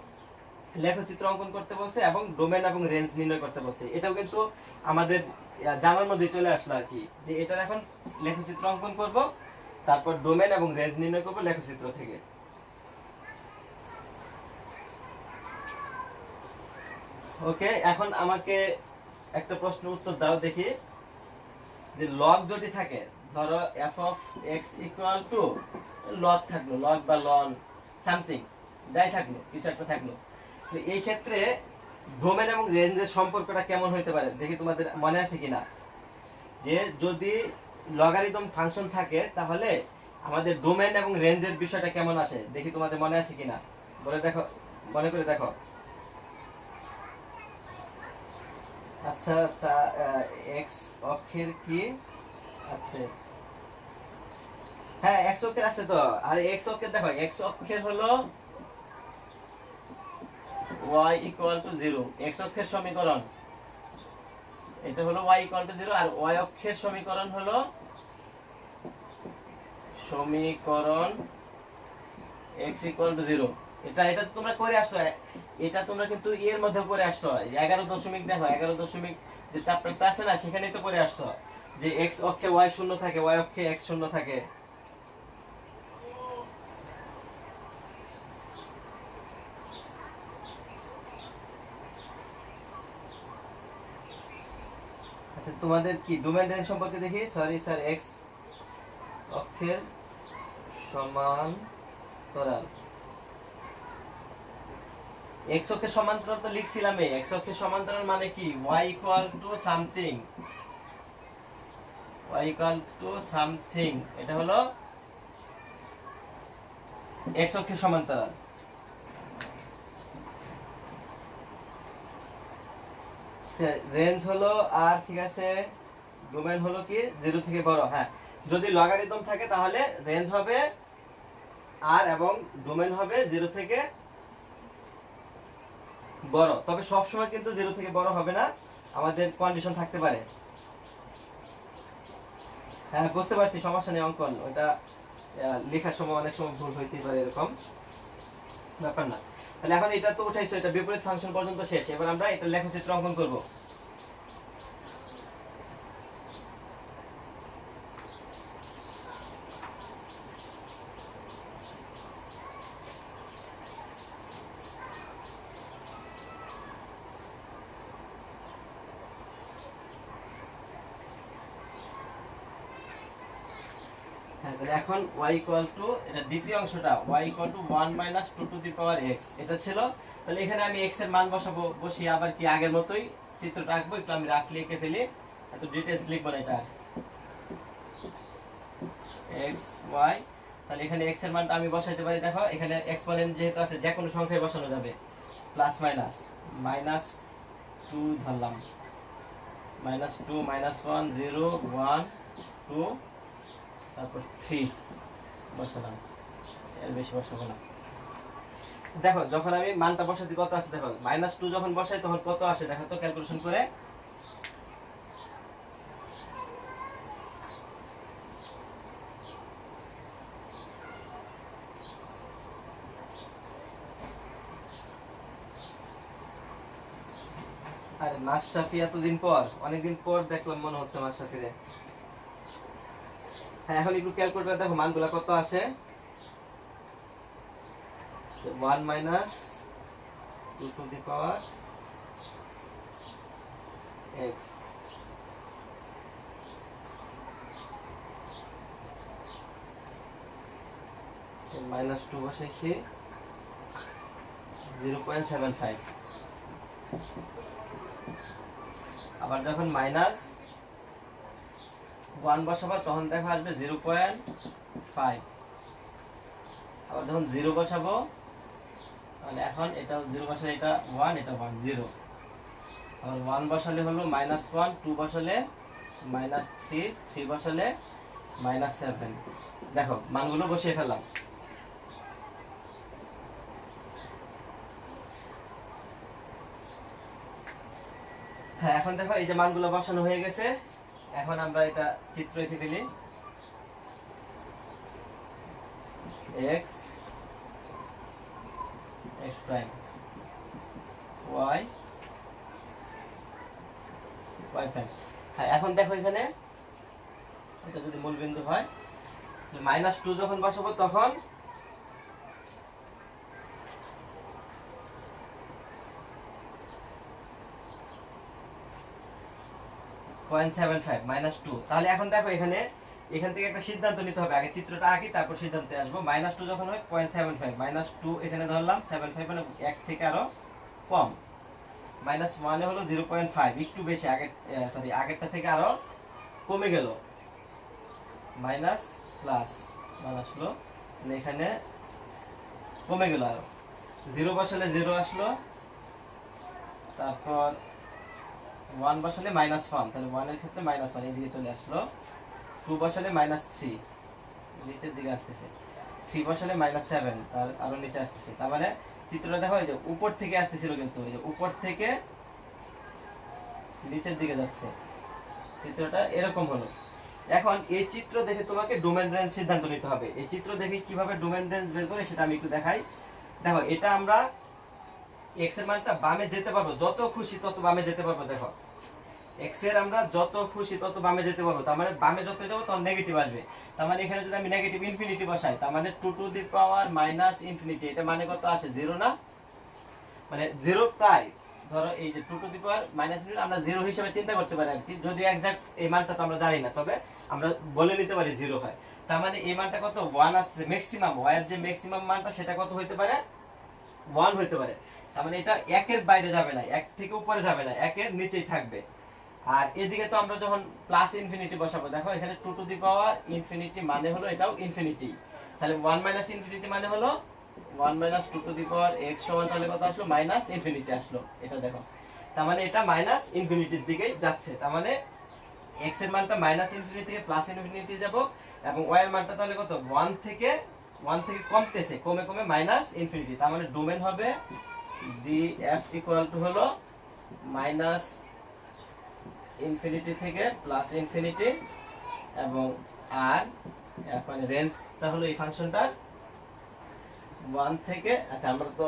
লেখচিত্র অঙ্কন করতে বলছে এবং ডোমেন এবং রেঞ্জ নির্ণয় করতে বলছে। এটাও কিন্তু আমাদের জানার মধ্যে চলে আসলো আর কি, যে এটার এখন লেখচিত্র অঙ্কন করব, তারপর ডোমেন এবং রেঞ্জ নির্ণয় করব লেখচিত্র থেকে। ওকে, এখন আমাকে একটা প্রশ্নের উত্তর দাও দেখি, যে লগ যদি থাকে, ধরো f of x equal to log থাকলো, লগ বা লন সামথিং যাই থাকলো, কিছু একটা থাকলো, তো এই ক্ষেত্রে ডোমেন এবং রেঞ্জের সম্পর্কটা কেমন হতে পারে দেখি তোমাদের মনে আছে কিনা। যে যদি লগারিদম ফাংশন থাকে তাহলে আমাদের ডোমেন এবং রেঞ্জের বিষয়টা কেমন আসে দেখি তোমাদের মনে আছে কিনা, বলে দেখো, মনে করে দেখো। আচ্ছা, এক্স অক্ষের কি আছে? হ্যাঁ, এক্স অক্ষের আছে তো। আর এক্স অক্ষের দেখো, এক্স অক্ষের হলো y ইকুয়াল টু 0, এক্স অক্ষের সমীকরণ এটা হলো y ইকুয়াল টু 0, আর y অক্ষের সমীকরণ হলো সমীকরণ x ইকুয়াল টু 0। এটা তোমরা করে আসছো, এটা তোমরা কিন্তু এর মধ্যে করে আসছো 11 দশমিক, দেখো 11 দশমিক যে চ্যাপ্টারটা আছে না সেখানেই তো করে আসছো যে x অক্ষে y শূন্য থাকে, y অক্ষে x শূন্য থাকে। আচ্ছা, তোমাদের কি ডোমেন রেঞ্জ সম্পর্কে দেখি। সরি স্যার, x অক্ষের সমান্তরাল, x অক্ষের সমান্তরাল তো লিখছিলাম। x অক্ষের সমান্তরাল মানে কি y equal to something, y equal to something, এটা হলো x অক্ষের সমান্তরাল। রেঞ্জ হলো আর, ঠিক আছে, ডোমেন হলো কি 0 থেকে বড়। হ্যাঁ, যদি লগারিদম থাকে তাহলে রেঞ্জ হবে আর এবং ডোমেন হবে 0 থেকে বড়। তবে সব সময় কিন্তু 0 থেকে বড় হবে না, আমাদের কন্ডিশন থাকতে পারে। হ্যাঁ, বুঝতে পারছি, সমস্যা নেই। অঙ্কন ওটা লেখার সময় অনেক সময় ভুল হইতে পারে, এরকম ব্যাপার না। তাহলে এখন এটা তো উঠাইছো, এটা বিপরীত ফাংশন পর্যন্ত শেষ। এবার আমরা এটা লেখচিত্র অঙ্কন করব। হ্যাঁ, তাহলে এখন y ইকুয়াল টু, এটা দ্বিতীয় অংশটা, y equal two 1 minus 2 two the power x এটা ছিল। তাহলে এখানে আমি x এর মান বসাবো, বসিয়ে আবার কি আগের মতোই চিত্রটা আঁকবো। একটু আমি রাফলি এঁকে ফেলি, এত ডিটেইলস লিখবো না এটা। x y, তাহলে এখানে x এর মানটা আমি বসাইতে পারি। দেখো এখানে এক্সপোনেন্ট যেহেতু আছে, যে কোনো সংখ্যায় বসানো যাবে। প্লাস মাইনাস, মাইনাস 2 ধরলাম, মাইনাস 2, মাইনাস 1, 0, 1, 2, তারপর 3 বসালাম, এর বেশি বসাবো না। দেখো যখন আমি মানটা বসাতে কত আছে, দেখো মাইনাস 2 যখন বসাই তখন কত আসে দেখো তো ক্যালকুলেশন করে। আরে মাশরাফি, এতদিন পর, অনেকদিন পর দেখলাম মনে হচ্ছে মাশরাফিরে। হ্যাঁ, এখন একটু ক্যালকুলেটর দেখো মানগুলা কত আসে। 1 minus 2 two the power x, minus 2 বসাইছি 0.75। আবার যখন মাইনাস 1 বসাবো তখন দেখো আসবে 0.5। আবার যখন 0 বসাবো, তাহলে এখন এটা 0 বসালে এটা 1, এটা 1, 0। আবার 1 বসালে হলো মাইনাস 1, 2 বসালে মাইনাস 3, 3 বসালে মাইনাস 7। দেখো মানগুলো বসিয়ে ফেললাম। হ্যাঁ, এখন দেখো এই যে মানগুলো বসানো হয়ে গেছে। এখন আমরা এটা চিত্র এঁকে ফেলি। x, x prime, y, y prime. হ্যাঁ, এখন দেখো এখানে এটা যদি মূল বিন্দু হয়, মাইনাস 2 যখন বসাবো তখন -0.75 মাইনাস 2। তাহলে এখন দেখো এখানে, এখান থেকে একটা সিদ্ধান্ত নিতে হবে। আগে চিত্রটা আঁকি, তারপর সিদ্ধান্তে আসবো। মাইনাস 2 যখন হয় 0.75, মাইনাস 2 এখানে ধরলাম, 75 মানে 1 থেকে আরো কম। মাইনাস 1 হলো 0.5, একটু বেশি, আগে সরি আগেরটা থেকে আরো কমে গেল, মাইনাস প্লাস মান আসলো, এখানে কমে গেল, আরো জিরো বসালে জিরো আসলো, তারপর ওয়ান বসালে মাইনাস ওয়ান, তাহলে ওয়ানের ক্ষেত্রে মাইনাস ওয়ান এদিকে চলে আসলো, টু বসালে মাইনাস থ্রি নিচের দিকে আসতেছে, থ্রি বসালে মাইনাস সেভেন তার আরো নিচে আসতেছে। তার মানে চিত্রটা দেখো এই যে উপর থেকে আসতেছিল, কিন্তু এই যে উপর থেকে নিচের দিকে যাচ্ছে, চিত্রটা এরকম হলো। এখন এই চিত্র দেখে তোমাকে ডোমেন রেঞ্জ সিদ্ধান্ত নিতে হবে। এই চিত্র দেখে কিভাবে ডোমেন রেঞ্জ বের করে সেটা আমি একটু দেখাই। দেখো এটা আমরা এক্স এর মানটা বামে যেতে পারবো, যত খুশি তত বামে যেতে পারবো। দেখো এক্স এর আমরা যত খুশি তত বামে যেতে পারবো, তার মানে বামে যত যাবো তত নেগেটিভ আসবে। তার মানে এখানে যদি আমি নেগেটিভ ইনফিনিটি বসাই, তার মানে two to the power minus infinity, এটা মানে কত আসে? জিরো না? মানে জিরো প্রায়, ধরো এই যে two to the power minus infinity আমরা জিরো হিসেবে চিন্তা করতে পারি আর কি, যদি এক্সাক্ট এই মানটা তো আমরা জানি না, তবে আমরা বলে নিতে পারি জিরো হয়। তার মানে এই মানটা কত? ওয়ান আসছে ম্যাক্সিমাম, ওয়াই এর যে ম্যাক্সিমাম মানটা সেটা কত হইতে পারে? ওয়ান হইতে পারে। তার মানে এটা একের বাইরে যাবে না, এক থেকে উপরে যাবে না, একের নিচেই থাকবে। আর এদিকে তো আমরা যখন প্লাস ইনফিনিটি বসাবো, দেখো এখানে two to the power infinity মানে হলো এটাও ইনফিনিটি, তাহলে ওয়ান মাইনাস ইনফিনিটি মানে হলো one minus two to the power x সমান, তাহলে কত আসলো? মাইনাস ইনফিনিটি আসলো। এটা দেখো, তার মানে এটা মাইনাস ইনফিনিটির দিকেই যাচ্ছে। তার মানে এক্স এর মানটা মাইনাস ইনফিনিটি থেকে প্লাস ইনফিনিটি যাব, এবং ওয়াই এর মানটা তাহলে কত? ওয়ান থেকে কমতেছে, কমে কমে মাইনাস ইনফিনিটি। তার মানে ডোমেন হবে ডি এফ ইকুয়াল টু হলো মাইনাস ইনফিনিটি থেকে প্লাস ইনফিনিটি, এবং আর এখন রেঞ্জটা হলো এই ফাংশনটার ওয়ান থেকে, আচ্ছা আমরা তো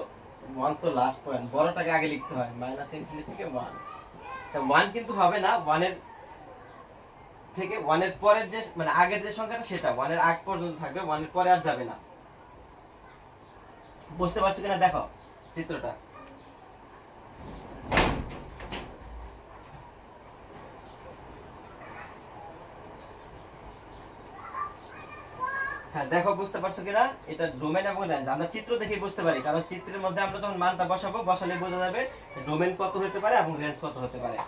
ওয়ান তো লাস্ট পয়েন্ট, বড়টাকে আগে লিখতে হয়, মাইনাস ইনফিনিটি থেকে ওয়ান। তা ওয়ান কিন্তু হবে না, ওয়ানের থেকে ওয়ানের পরের যে মানে আগের যে সংখ্যাটা সেটা ওয়ানের আগ পর্যন্ত থাকবে, ওয়ানের পরে আর যাবে না। বুঝতে পারছো কিনা দেখো চিত্রটা। হ্যাঁ দেখো বুঝতে পারছো কিনা, এটা ডোমেন এবং রেঞ্জ আমরা চিত্র দেখেই বুঝতে পারি, কারণ চিত্রের মধ্যে আমরা যখন মানটা বসাবো, বসালে বোঝা যাবে ডোমেন কত হতে পারে এবং রেঞ্জ কত হতে পারে।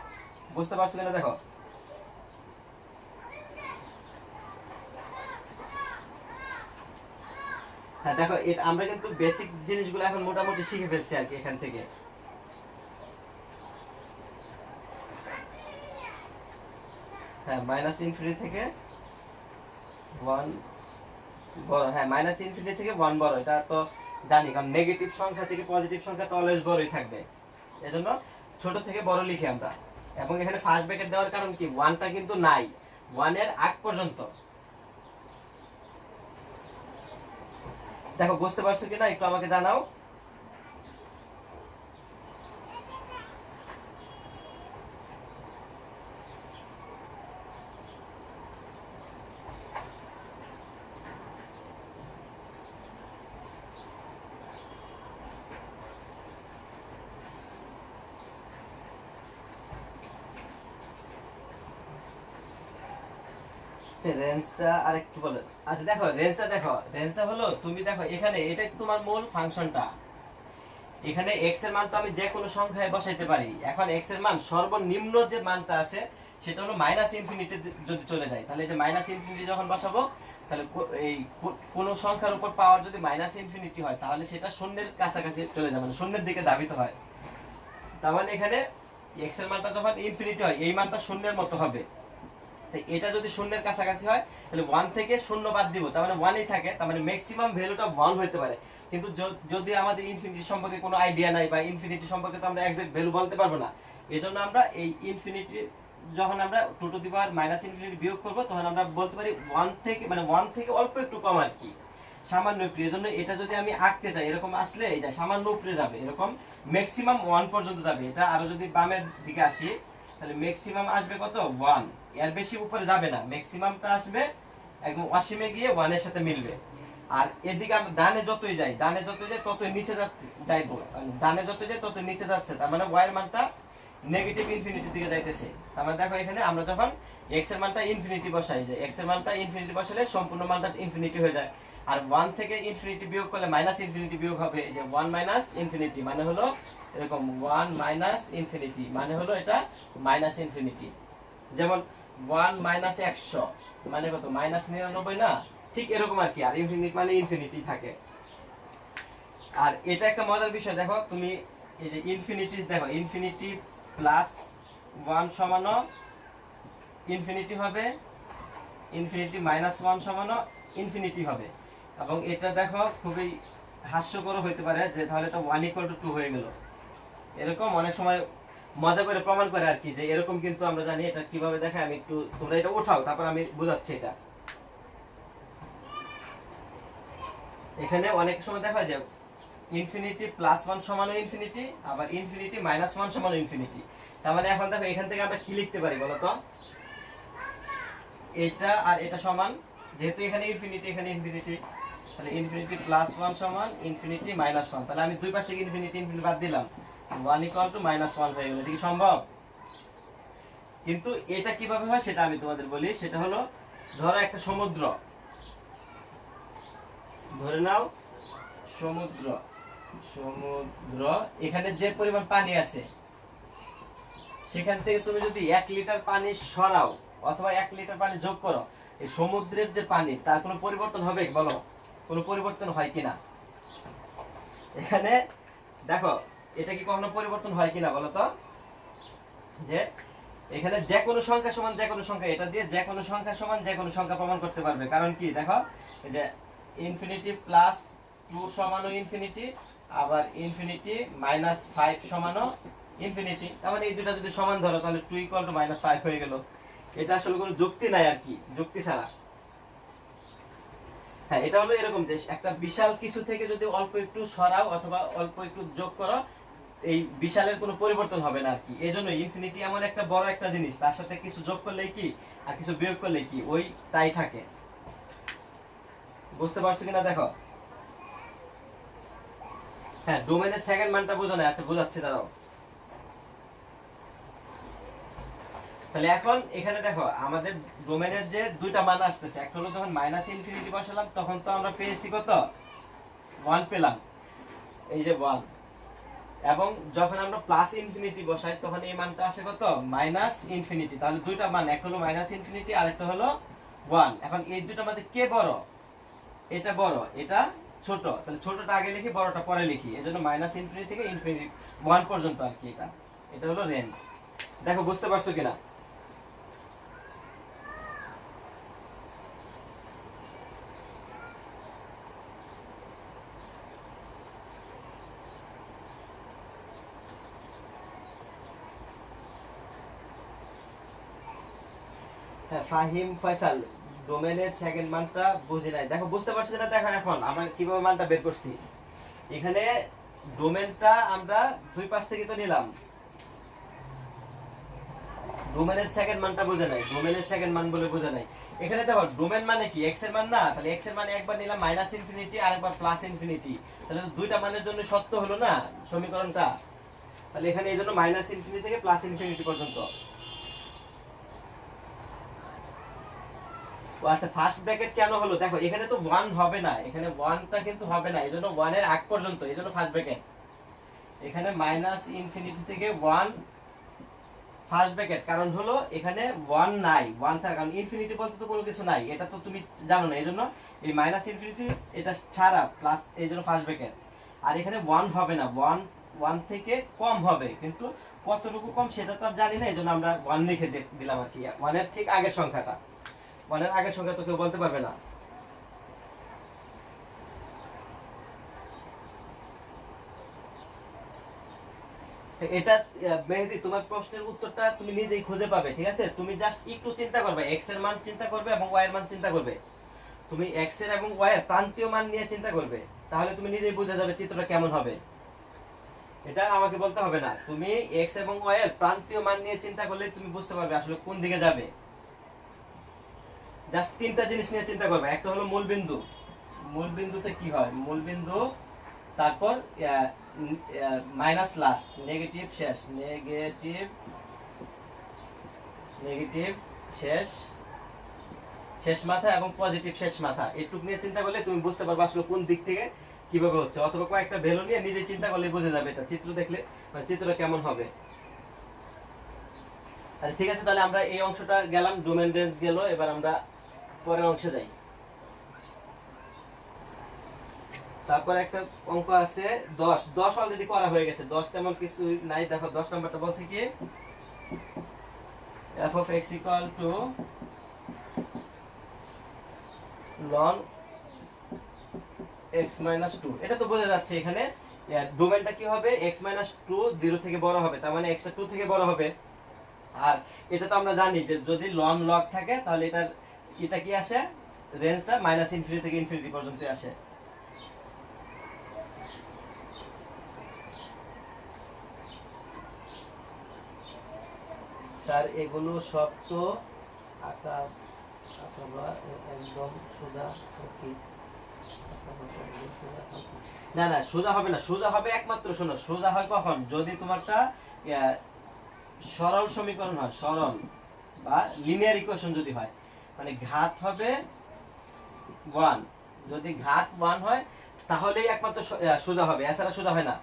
বুঝতে পারছো কিনা দেখো। হ্যাঁ দেখো এটা আমরা কিন্তু বেসিক জিনিসগুলো এখন মোটামুটি শিখে ফেলছি আর কি এখান থেকে। হ্যাঁ মাইনাস ইনফিনিটি থেকে ওয়ান বড়, হ্যাঁ মাইনাস ইনফিনিটি থেকে ওয়ান বড়, এটা তো জানি, কারণ নেগেটিভ সংখ্যা থেকে পজিটিভ সংখ্যা তো অলওয়েজ বড়ই থাকবে, এজন্য ছোট থেকে বড় লিখি আমরা। এবং এখানে ফার্স্ট ব্র্যাকেট দেওয়ার কারণ কি? ওয়ানটা কিন্তু নাই, ওয়ানের আগ পর্যন্ত। দেখো বুঝতে পারছো কিনা একটু আমাকে জানাও। রেঞ্জটা আরেকটু বলো। আচ্ছা দেখো রেঞ্জটা হলো, তুমি দেখো এখানে এটাই তো তোমার মূল ফাংশনটা, এখানে x এর মান তো আমি যে কোনো সংখ্যায় বসাইতে পারি। এখন x এর মান সর্বনিম্ন যে মানটা আছে সেটা হলো মাইনাস ইনফিনিটি, যদি চলে যায় তাহলে এই যে মাইনাস ইনফিনিটি যখন বসাবো, তাহলে এই কোন সংখ্যার উপর পাওয়ার যদি মাইনাস ইনফিনিটি হয়, তাহলে সেটা শূন্যের কাছাকাছি চলে যাবে, মানে শূন্যের দিকে ধাবিত হয়। তার মানে এখানে x এর মানটা যখন ইনফিনিটি হয়, এই মানটা শূন্যের মতো হবে। এটা যদি শূন্যের কাছাকাছি হয়, তাহলে ওয়ান থেকে শূন্য বাদ দিব, তার মানে ওয়ানই থাকে, তার মানে ম্যাক্সিমাম ভ্যালুটা ওয়ান হতে পারে। কিন্তু যদি আমাদের ইনফিনিটি সম্পর্কে কোনো আইডিয়া নাই, বা ইনফিনিটি সম্পর্কে তো আমরা এক্সাক্ট ভ্যালু বলতে পারবো না, এজন্য আমরা এই ইনফিনিটি যখন আমরা two to the power minus infinity বিয়োগ করবো, তখন আমরা বলতে পারি ওয়ান থেকে, মানে ওয়ান থেকে অল্প একটু কম আর কি, সামান্য একটু। এজন্য এটা যদি আমি আঁকতে চাই, এরকম আসলে এটা সামান্য উপরে যাবে, এরকম ম্যাক্সিমাম ওয়ান পর্যন্ত যাবে। এটা আরো যদি বামের দিকে আসি, তাহলে ম্যাক্সিমাম আসবে কত? ওয়ান, এর বেশি উপরে যাবে না, ম্যাক্সিমামটা আসবে একদম অসীমে গিয়ে ওয়ানের সাথে মিলবে। আর এদিকে আমি ডানে যতই যাই ততই নিচে যাইবো, ডানে যতই যাই ততই নিচে যাচ্ছে, তার মানে ওয়াই এর মানটা নেগেটিভ ইনফিনিটির দিকে যাইতেছে। তার মানে দেখো এখানে আমরা যখন x এর মানটা ইনফিনিটি বসাই, যে x এর মানটা ইনফিনিটি বসালে সম্পূর্ণ মানটা ইনফিনিটি হয়ে যায়, আর 1 থেকে ইনফিনিটি বিয়োগ করলে মাইনাস ইনফিনিটি বিয়োগ হবে, যে 1 মাইনাস ইনফিনিটি মানে হলো এরকম 1 মাইনাস ইনফিনিটি মানে হলো এটা মাইনাস ইনফিনিটি। যেমন 1 মাইনাস 100 মানে কত মাইনাস 99 না, ঠিক এরকম আর কি। আর ইনফিনিটি মানে ইনফিনিটি থাকে। আর এটা একটা মজার বিষয়, দেখো তুমি এই যে ইনফিনিটি, দেখো ইনফিনিটি প্লাস 1 সমান ইনফিনিটি হবে, ইনফিনিটি মাইনাস 1 সমান ইনফিনিটি হবে। এবং এটা দেখো খুবই হাস্যকর হইতে পারে যে তাহলে তো 1 ইকুয়াল টু 2 হয়ে গেল। এরকম অনেক সময় মজা করে প্রমাণ করে আর কি, যে এরকম কিন্তু আমরা জানি। এটা কিভাবে দেখায় আমি একটু, তোমরা এটা উঠাও তারপর আমি বোঝাচ্ছি। এটা এখানে অনেক সময় দেখা যায় ইনফিনিটি প্লাস 1 সমান ইনফিনিটি, আবার ইনফিনিটি মাইনাস 1 সমান ইনফিনিটি। তার মানে এখন দেখো এখান থেকে আমরা কি লিখতে পারি বলো তো? এটা আর এটা সমান, যেহেতু এখানে ইনফিনিটি এখানে ইনফিনিটি, তাহলে ইনফিনিটি প্লাস 1 সমান ইনফিনিটি মাইনাস 1। তাহলে আমি দুই পাশ থেকে ইনফিনিটি ইনফিনিটি বাদ দিলাম, 1 ইকুয়াল টু মাইনাস 1 হয়ে গেল। এটা কি সম্ভব? কিন্তু এটা কিভাবে হয় সেটা আমি তোমাদের বলি। সেটা হলো, ধরো একটা সমুদ্র, ধরে নাও সমুদ্র, সমুদ্র এখানে যে পরিমাণ পানি আছে সেখান থেকে তুমি যদি 1 লিটার পানি সরাও অথবা 1 লিটার পানি যোগ করো, এই সমুদ্রের যে পানি তার কোনো পরিবর্তন হবে বলো? কোনো পরিবর্তন হয় কিনা? এখানে দেখো এটা কি কখনো পরিবর্তন হয় কিনা বলো তো? যে এখানে যে কোনো সংখ্যা সমান যে কোনো সংখ্যা, এটা দিয়ে যে কোনো সংখ্যা সমান যে কোনো সংখ্যা প্রমাণ করতে পারবে। কারণ কি দেখো, এই যে ইনফিনিটি প্লাস 2 সমানও ইনফিনিটি, আবার ইনফিনিটি মাইনাস 5 সমানও ইনফিনিটি। তার মানে এই দুটো যদি সমান ধরো তাহলে 2 ইকুয়াল টু মাইনাস 5 হয়ে গেল। এটা আসলে কোনো যুক্তি নাই আর কি, যুক্তি ছাড়া। হ্যাঁ, এটা হলো এরকম যে একটা বিশাল কিছু থেকে যদি অল্প একটু সরাও অথবা অল্প একটু যোগ করো, এই বিশালের কোনো পরিবর্তন হবে না আর কি। এজন্য ইনফিনিটি এমন একটা বড় একটা জিনিস, তার সাথে কিছু যোগ করলেই কি আর কিছু বিয়োগ করলেই কি ওই তাই থাকে। বুঝতে পারছো কিনা দেখো? হ্যাঁ, ডোমেনের সেকেন্ড মানটা বোঝো না? আচ্ছা বোঝাচ্ছি, দাঁড়াও। তাহলে এখন এখানে দেখো আমাদের ডোমেনের যে দুইটা মান আসতেছে, একটা হলো যখন মাইনাস ইনফিনিটি বসালাম তখন তো আমরা পেয়েছি কত, 1 পেলাম, এই যে 1। এবং যখন আমরা প্লাস ইনফিনিটি বসাই তখন এই মানটা আসে কত, মাইনাস ইনফিনিটি। তাহলে দুইটা মান, একটা হলো মাইনাস ইনফিনিটি আর একটা হলো 1। এখন এই দুইটার মধ্যে কে বড়? এটা বড়, এটা ছোট। তাহলে ছোটটা আগে লিখি, বড়টা পরে লিখি। এজন্য মাইনাস ইনফিনিটি থেকে ইনফিনিটি 1 পর্যন্ত আর কি। এটা এটা হলো রেঞ্জ। দেখো বুঝতে পারছো কিনা? হ্যাঁ, ফাহিম ফয়সাল ডোমেনের সেকেন্ড মানটা বুঝি নাই। দেখো বুঝতে পারছো কিনা দেখো, এখন আমরা কিভাবে মানটা বের করছি। এখানে ডোমেনটা আমরা দুই পাশ থেকে তো নিলাম, ডোমেনের সেকেন্ড মানটা বোঝা নাই, ডোমেনের সেকেন্ড মান বলে বোঝা নাই। এখানে দেখো ডোমেন মানে কি, এক্স এর মান না? তাহলে এক্স এর মানে একবার নিলাম মাইনাস ইনফিনিটি আর একবার প্লাস ইনফিনিটি, তাহলে দুইটা মানের জন্য সত্য হলো না সমীকরণটা। তাহলে এখানে এই জন্য মাইনাস ইনফিনিটি থেকে প্লাস ইনফিনিটি পর্যন্ত। ও আচ্ছা, ফার্স্ট ব্র্যাকেট কেন হলো? দেখো এখানে তো 1 হবে না, এখানে 1টা কিন্তু হবে না, এজন্য 1 এর আগ পর্যন্ত, এজন্য ফার্স্ট ব্র্যাকেট। এখানে মাইনাস ইনফিনিটি থেকে 1 ফার্স্ট ব্র্যাকেট, কারণ হলো এখানে 1 নাই, 1 ছাড়া, কারণ ইনফিনিটি বলতে তো কোনো কিছু নাই, এটা তো তুমি জানো না। এজন্য এই মাইনাস ইনফিনিটি এটা ছাড়া প্লাস, এইজন্য ফার্স্ট ব্র্যাকেট। আর এখানে 1 হবে না, 1 থেকে কম হবে, কিন্তু কতটুকু কম সেটা তো আর জানি না, এজন্য আমরা 1 লিখে দিলাম আর কি। 1 এর ঠিক আগের সংখ্যাটা, 1 এর আগের সংখ্যা তো কেউ বলতে পারবে না। এটা মেহেদি, তোমার প্রশ্নের উত্তরটা তুমি নিজেই খুঁজে পাবে, ঠিক আছে? তুমি জাস্ট একটু চিন্তা করবে, এক্স এর মান চিন্তা করবে এবং ওয়াই এর মান চিন্তা করবে। তুমি এক্স এর এবং ওয়াই এর প্রান্তীয় মান নিয়ে চিন্তা করবে, তাহলে তুমি নিজেই বুঝে যাবে চিত্রটা কেমন হবে। এটা আমাকে বলতে হবে না, তুমি এক্স এবং ওয়াই এর প্রান্তীয় মান নিয়ে চিন্তা করলে তুমি বুঝতে পারবে আসলে কোন দিকে যাবে। জাস্ট তিনটা জিনিস নিয়ে চিন্তা করবে। একটা হলো মূলবিন্দু, মূলবিন্দুতে কি হয়, মূলবিন্দু, তারপর মাইনাস লাস্ট, নেগেটিভ শেষ, নেগেটিভ নেগেটিভ শেষ, শেষ মাথা এবং পজিটিভ শেষ মাথা। এইটুক নিয়ে চিন্তা করলে তুমি বুঝতে পারবে আসলে কোন দিক থেকে কিভাবে হচ্ছে। অথবা কয়েকটা ভ্যালু নিয়ে নিজে চিন্তা করলে বুঝে যাবে এটা চিত্র দেখলে, মানে চিত্রটা কেমন হবে। আচ্ছা ঠিক আছে, তাহলে আমরা এই অংশটা গেলাম, ডোমেন রেঞ্জ গেল। এবার আমরা পরের অংশে যাই। তারপর একটা অঙ্ক আছে 10। 10 অলরেডি করা হয়ে গেছে, 10 তেমন কিছু নাই। দেখো 10 নাম্বারটা বলছে কি, f of x equal to ln x minus 2। এটা তো বোঝা যাচ্ছে এখানে ডোমেনটা কি হবে, x minus 2 0 থেকে বড় হবে, তার মানে x টা 2 থেকে বড় হবে। আর এটা তো আমরা জানি যে যদি ln log থাকে তাহলে এটা কি আসে, রেঞ্জটা মাইনাস ইনফিনিটি থেকে ইনফিনিটি পর্যন্ত আসে। স্যার এগুলো সব তো আঁকা একদম সোজা কি? না না, সোজা হবে না। সোজা হবে একমাত্র, শোনো, সোজা হয় কখন, যদি তোমারটা সরল সমীকরণ হয়, সরল বা লিনিয়ার ইকুয়েশন যদি হয়, মানে ঘাত হবে 1। যদি ঘাত 1 হয় তাহলেই একমাত্র সোজা হবে, এছাড়া সোজা হয় না।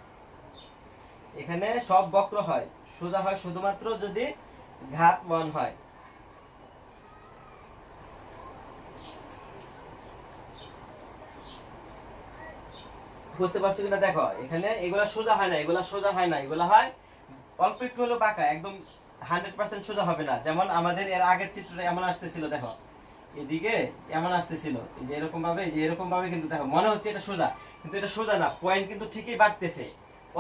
এখানে সব বক্র হয়, সোজা হয় শুধুমাত্র যদি ঘাত 1 হয়। বুঝতে পারছো কিনা দেখো, এখানে এগুলা সোজা হয় না, এগুলা সোজা হয় না, এগুলা হয় অল্প একটু হলো বাঁকা, একদম 100% সোজা হবে না। যেমন আমাদের এর আগের চিত্রটা এমন আসতেছিল, দেখো এদিকে এমন আসতেছিল, এই যে এরকম ভাবে, এই যে এরকম ভাবে, কিন্তু দেখো মনে হচ্ছে এটা সোজা, কিন্তু এটা সোজা না। পয়েন্ট কিন্তু ঠিকই বাড়তেছে,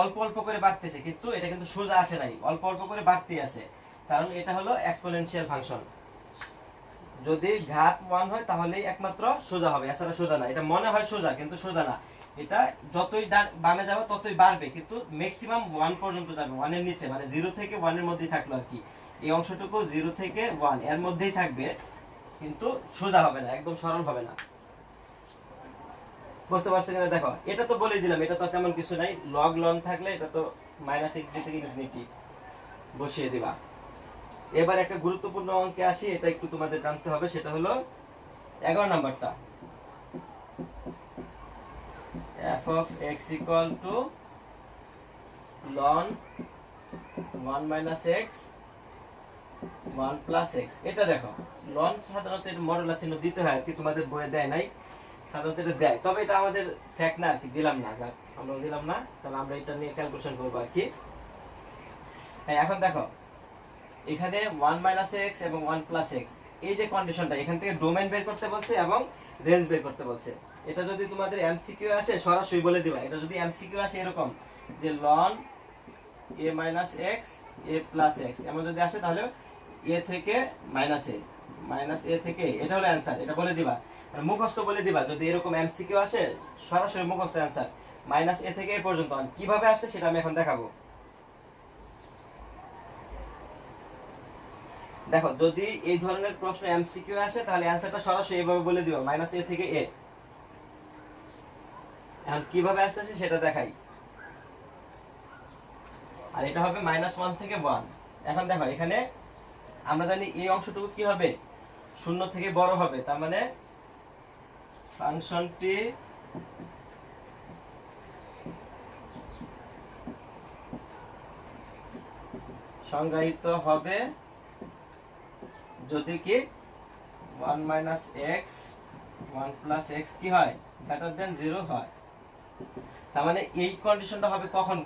অল্প অল্প করে বাড়তেছে, কিন্তু এটা কিন্তু সোজা আসে নাই, অল্প অল্প করে বাড়তেই আছে, কারণ এটা হলো এক্সপোনেনশিয়াল ফাংশন। যদি ঘাত 1 হয় তাহলেই একমাত্র সোজা হবে, এছাড়া সোজা না। এটা মনে হয় সোজা কিন্তু সোজা না। এটা যতই বামে যাবে ততই বাড়বে, কিন্তু ম্যাক্সিমাম 1 পর্যন্ত যাবে, 1 এর নিচে, মানে 0 থেকে 1 এর মধ্যেই থাকলো আর কি। এই অংশটুকু 0 থেকে 1 এর মধ্যেই থাকবে, কিন্তু সোজা হবে না, একদম সরল হবে না। বুঝতে পারছো কিনা দেখো, এটা তো বলে দিলাম, এটা তো তেমন কিছু নাই। লগ লন থাকলে এটা তো মাইনাস ইনফিনিটি থেকে ইনফিনিটি বসিয়ে দিবা। এবার একটা গুরুত্বপূর্ণ অঙ্কে আসি, এটা একটু তোমাদের জানতে হবে, সেটা হলো 11 নাম্বারটা। f of x equal to ln 1 minus x 1 plus x। এটা দেখো ln সাধারণত এটা মডুলার চিহ্ন দিতে হয় আর কি, তোমাদের বইয়ে দেয় নাই, সাধারণত এটা দেয়, তবে এটা আমাদের ফ্যাক্ট না আর কি, দিলাম না, যাক আমরা দিলাম না, তাহলে আমরা এটা নিয়ে ক্যালকুলেশন করবো আর কি। হ্যাঁ, এখন দেখো এখানে 1 minus x এবং 1 plus x, এই যে কন্ডিশনটা, এখান থেকে ডোমেইন বের করতে বলছে এবং রেঞ্জ বের করতে বলছে। এটা যদি তোমাদের এমসিকিউ আসে সরাসরি বলে দিবা। এটা যদি এমসিকিউ আসে এরকম যে ln a minus x a plus x, এমন যদি আসে তাহলে a থেকে মাইনাস a থেকে, এটা হলো অ্যানসার, এটা বলে দিবা, মানে মুখস্থ বলে দিবা। যদি এরকম এমসিকিউ আসে সরাসরি মুখস্থ অ্যানসার, মাইনাস a থেকে a পর্যন্ত। কিভাবে আসছে সেটা আমি এখন দেখাবো। দেখো যদি এই ধরনের প্রশ্ন এমসিকিউ আসে তাহলে অ্যানসারটা সরাসরি এভাবে বলে দিও, মাইনাস a থেকে a। এখন কিভাবে আসতেছে সেটা দেখাই। আর এটা হবে -1 থেকে 1। এখন দেখো এখানে আমরা জানি এই অংশটুকু কি হবে, 0 থেকে বড় হবে, তার মানে ফাংশনটি সংজ্ঞায়িত হবে যদি কি 1 minus x 1 plus x কি হয়, গ্রেটার দেন 0 হয়। তার মানে এই কন্ডিশনটা হবে কখন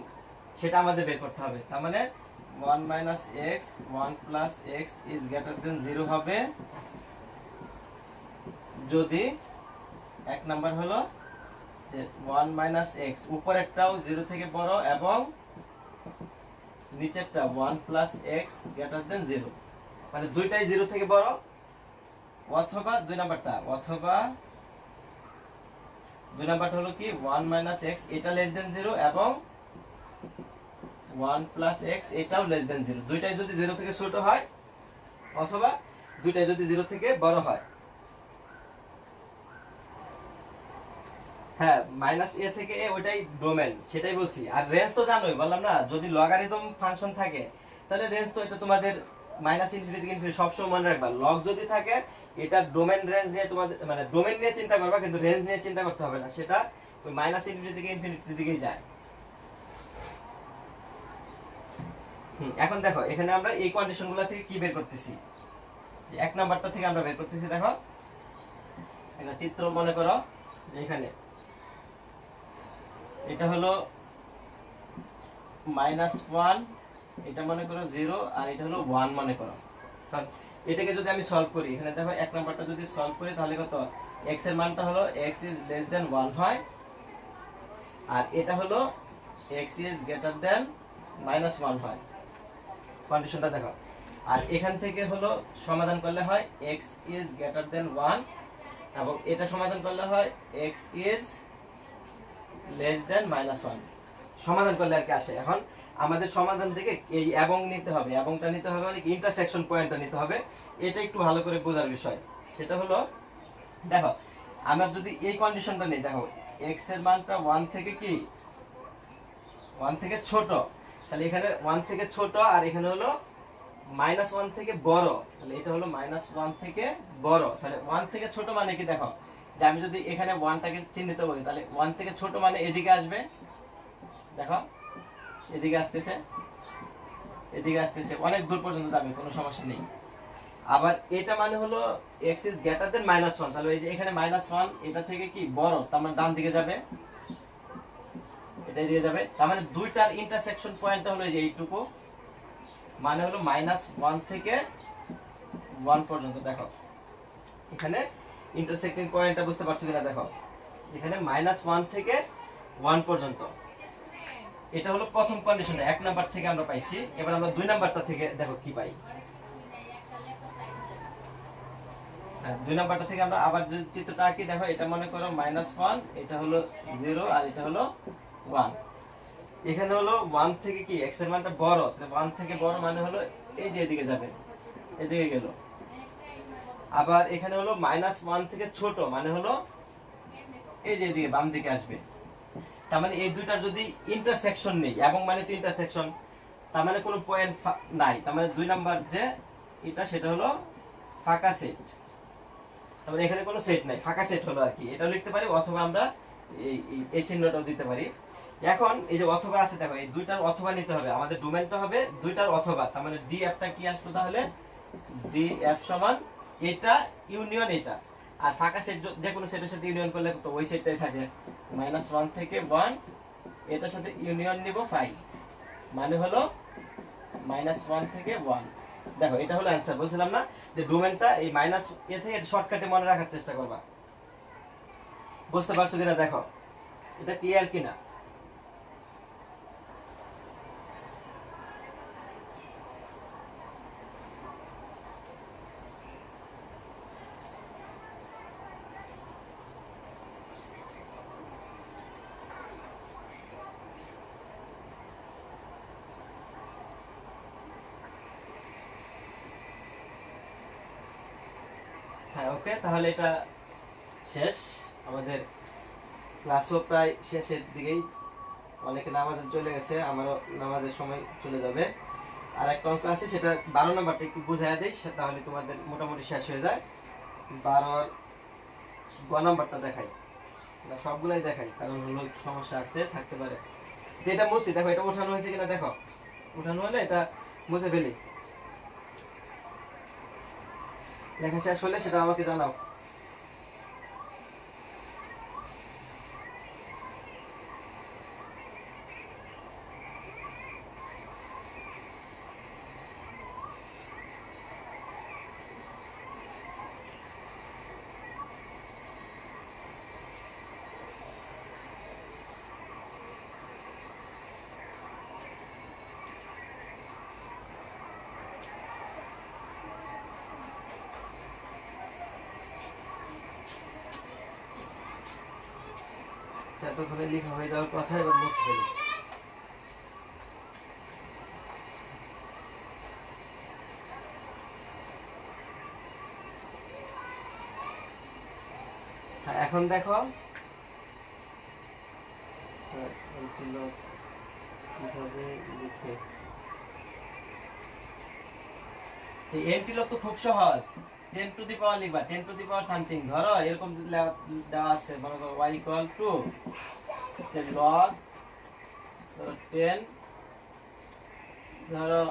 সেটা আমাদের বের করতে হবে। তার মানে 1 minus x 1 plus x is greater than 0 হবে যদি এক নাম্বার হলো যে 1 minus x উপরেরটাও 0 থেকে বড় এবং নিচেরটা 1 plus x greater than 0, মানে দুইটাই 0 থেকে বড়, অথবা দুই নাম্বারটা হলো কি 1 minus x এটা লেস দেন 0 এবং 1 plus x এটাও লেস দেন 0। দুইটাই যদি 0 থেকে ছোট হয় অথবা দুইটাই যদি 0 থেকে বড় হয়। হ্যাঁ, মাইনাস a থেকে a ওইটাই ডোমেন, সেটাই বলছি। আর রেঞ্জ তো জানোই, বললাম না, যদি লগারিদম ফাংশন থাকে তাহলে রেঞ্জ তো এটা তোমাদের মাইনাস ইনফিনিটি থেকে ইনফিনিটি সবসময় মনে রাখবা। লগ যদি থাকে এটা ডোমেন রেঞ্জ নিয়ে তোমাদের, মানে ডোমেন নিয়ে চিন্তা করবা, কিন্তু রেঞ্জ নিয়ে চিন্তা করতে হবে না, সেটা ওই মাইনাস ইনফিনিটি থেকে ইনফিনিটির দিকেই যায়। এখন দেখো এখানে আমরা এই কন্ডিশনগুলো থেকে কি বের করতেছি, যে এক নাম্বারটা থেকে আমরা বের করতেছি। দেখো একটা চিত্র মনে করো, যে এখানে এটা হলো -1, এটা মনে করো 0, আর এটা হলো 1 মনে করো। কারণ এটাকে যদি আমি সলভ করি, এখানে দেখো এক নাম্বারটা যদি সলভ করি তাহলে কত, x এর মানটা হলো x is less than 1 হয়, আর এটা হলো x is greater than -1 হয়। কন্ডিশনটা দেখো। আর এখান থেকে হলো সমাধান করলে হয় x is greater than 1, এবং এটা সমাধান করলে হয় x is less than -1। সমাধান করলে আর কি আসে। এখন আমাদের সমাধান থেকে এই এবং নিতে হবে, এবংটা নিতে হবে মানে কি ইন্টারসেকশন পয়েন্টটা নিতে হবে। এটা একটু ভালো করে বোঝার বিষয়। সেটা হলো দেখো আমরা যদি এই কন্ডিশনটা নিই, দেখো x এর মানটা 1 থেকে কি 1 থেকে ছোট, তাহলে এখানে 1 থেকে ছোট, আর এখানে হলো -1 থেকে বড়, তাহলে এটা হলো -1 থেকে বড়। তাহলে 1 থেকে ছোট মানে কি, দেখো যে আমি যদি এখানে 1টাকে চিহ্নিত করি, তাহলে 1 থেকে ছোট মানে এদিকে আসবে, দেখো এদিকে আসতেছে, এদিকে আসতেছে, অনেক দূর পর্যন্ত যাবে, কোনো সমস্যা নেই। আবার এটা মানে হলো x is greater than -1, তাহলে এই যে এখানে -1 এটা থেকে কি বড়, তার মানে ডান দিকে যাবে, এটা দিয়ে যাবে। তার মানে দুইটার ইন্টারসেকশন পয়েন্টটা হলো এই যে এইটুকু, মানে হলো -1 থেকে 1 পর্যন্ত। দেখো এখানে ইন্টারসেক্টিং পয়েন্টটা বুঝতে পারছো কিনা, দেখো এখানে -1 থেকে 1 পর্যন্ত। এটা হলো প্রথম কন্ডিশন, এক নাম্বার থেকে আমরা পাইছি। এবার আমরা দুই নাম্বারটা থেকে দেখো কি পাই। দুই নাম্বারটা থেকে আমরা আবার যদি চিত্রটা আঁকি, দেখো এটা মনে করো -1, এটা হলো 0, আর এটা হলো 1। এখানে হলো 1 থেকে কি x এর মানটা বড়, তাহলে 1 থেকে বড় মানে হলো এই যে এদিকে যাবে, এদিকে গেল। আবার এখানে হলো -1 থেকে ছোট মানে হলো এই যে এদিকে বাম দিকে আসবে। তার মানে এই দুইটার যদি ইন্টারসেকশন নেই, এবং মানে তো ইন্টারসেকশন, তার মানে কোনো পয়েন্ট নাই, তার মানে দুই নাম্বার যে এটা সেটা হলো ফাঁকা সেট। তার মানে এখানে কোনো সেট নাই, ফাঁকা সেট হলো আর কি। এটাও লিখতে পারি, অথবা আমরা এই চিহ্নটাও দিতে পারি। এখন এই যে অথবা আছে, দেখো এই দুইটার অথবা নিতে হবে, আমাদের ডোমেইনটা হবে দুইটার অথবা। তার মানে ডিএফটা কি আসলো, তাহলে ডিএফ সমান এটা ইউনিয়ন এটা। আর ফাঁকা সেট যে কোনো সেটের সাথে ইউনিয়ন করলে তো ওই সেটটাই থাকে, -1 থেকে 1, এটার সাথে ইউনিয়ন নিব 5, মানে হলো -1 থেকে 1। দেখো এটা হলো অ্যানসার। বলছিলাম না যে ডোমেইনটা এই -a থেকে শর্টকাটে মনে রাখার চেষ্টা করবা। বুঝতে পারছো কিনা দেখো, এটা ক্লিয়ার কিনা। হ্যাঁ ওকে, তাহলে এটা শেষ। আমাদের ক্লাসও প্রায় শেষের দিকেই, অনেকে নামাজে চলে গেছে, আমারও নামাজের সময় চলে যাবে। আর একটা অঙ্ক আছে, সেটা 12 নম্বরটা একটু বুঝাইয়া দিই, তাহলে তোমাদের মোটামুটি শেষ হয়ে যায়। 12 গ নাম্বারটা দেখাই, সবগুলাই দেখাই, কারণ হলো সমস্যা আছে থাকতে পারে। যে এটা মুছি, দেখো এটা উঠানো হয়েছে কিনা, দেখো উঠানো হলে এটা মুছে ফেলি। লেখা শেষ হলে সেটা আমাকে জানাও। এতক্ষণে লেখা হয়ে যাওয়ার কথা, এবার মুছে ফেলি। হ্যাঁ এখন দেখো কিভাবে লিখে, যে এন্টিলগ তো খুব সহজ। 10 টু দি পাওয়ার লিখবা, 10 টু দি পাওয়ার সামথিং, ধরো এরকম দেওয়া আছে, মনে করো y ইকুয়াল টু log 10 ধরো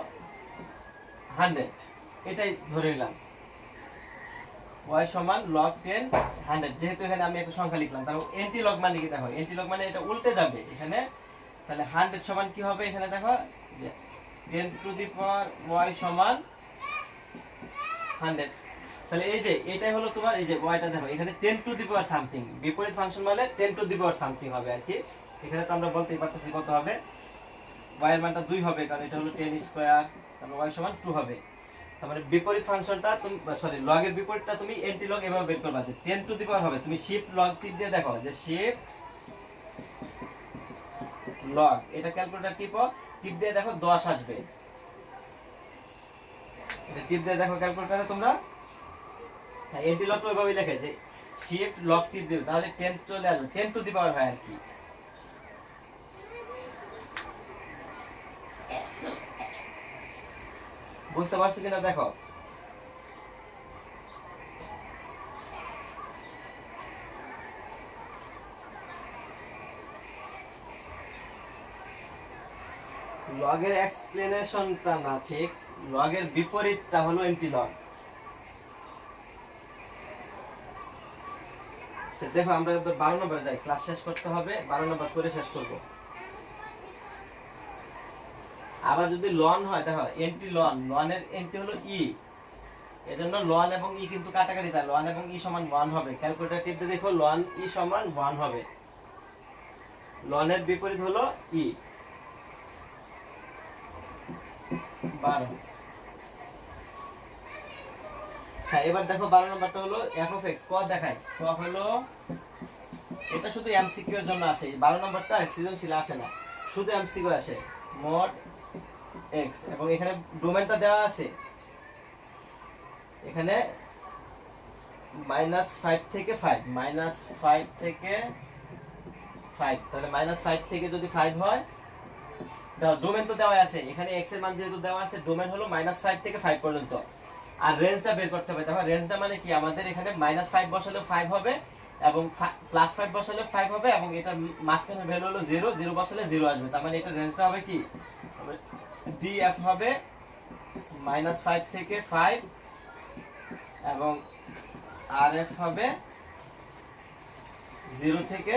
100, এটাই ধরে নিলাম। y সমান log 10 100, যেহেতু এখানে আমি একটা সংখ্যা লিখলাম, তাহলে এন্টি লগ মানে কি দেখো, এন্টি লগ মানে এটা উল্টে যাবে এখানে। তাহলে 100 সমান কি হবে এখানে দেখো, যে 10 টু দি পাওয়ার y সমান 100। তাহলে এই যে এটাই হলো তোমার, এই যে yটা দেখো এখানে 10 টু দি পাওয়ার সামথিং, বিপরীত ফাংশন মানে 10 টু দি পাওয়ার সামথিং হবে আর কি। এখানে তো আমরা বলতেই পারতেছি কত হবে, y এর মানটা 2 হবে, কারণ এটা হলো 10 স্কয়ার, তারপর y সমান 2 হবে। তার মানে বিপরীত ফাংশনটা তুমি, সরি লগ এর বিপরীতটা তুমি এন্টি লগ এভাবে বের করবা, যে 10 টু দি পাওয়ার হবে, তুমি শিফট লগ টিপ দিয়ে দেখো, যে শিফট লগ, এটা ক্যালকুলেটর টিপ দিয়ে দেখো 10 আসবে। এটা টিপ দিয়ে দেখো ক্যালকুলেটরে তোমরা, এন্টি লগ তো এভাবেই লেখে, যে শিফট লগ টিপ দিও, তাহলে 10 চলে আসবে, 10 টু দি পাওয়ার হয় আর কি। বুঝতে পারছো কিনা দেখো। লগের এক্সপ্লেনেশনটা না ঠিক, লগের বিপরীতটা হলো এন্টি লগ। দেখো আমরা 12 নম্বরে যাই, ক্লাস শেষ করতে হবে, 12 নম্বর করে শেষ করব। আবার যদি লন হয়, দেখো এন্টি লন, লনের এন্টি হলো ই, এজন্য লন এবং ই কিন্তু কাটাকাটি যায়, লন এবং ই সমান 1 হবে। ক্যালকুলেটর টিপ দিয়ে দেখো লন ই সমান 1 হবে, লনের বিপরীত হলো ই। 12। হ্যাঁ, এবার দেখো 12 নম্বরটা হলো f of x, ক দেখায়, ক হলো, এটা শুধু এমসিকিউ এর জন্য আসে, 12 নম্বরটা সৃজনশীল আসে না, শুধু এমসিকিউ আসে। mod x, এবং এখানে ডোমেনটা দেওয়া আছে, এখানে -5 থেকে 5, -5 থেকে 5, তাহলে -5 থেকে যদি 5 হয়, ডোমেন তো দেওয়া আছে এখানে, x এর মান যেহেতু দেওয়া আছে, ডোমেন হলো -5 থেকে 5 পর্যন্ত। আর রেঞ্জটা বের করতে হবে, দেখো রেঞ্জটা মানে কি, আমাদের এখানে -5 বসালে 5 হবে, এবং +5 বসালে 5 হবে, এবং এটা মাঝখানে ভ্যালু হলো 0, 0 বসালে 0 আসবে। তার মানে এটা রেঞ্জটা হবে কি, df হবে -5 থেকে 5, এবং rf হবে 0 থেকে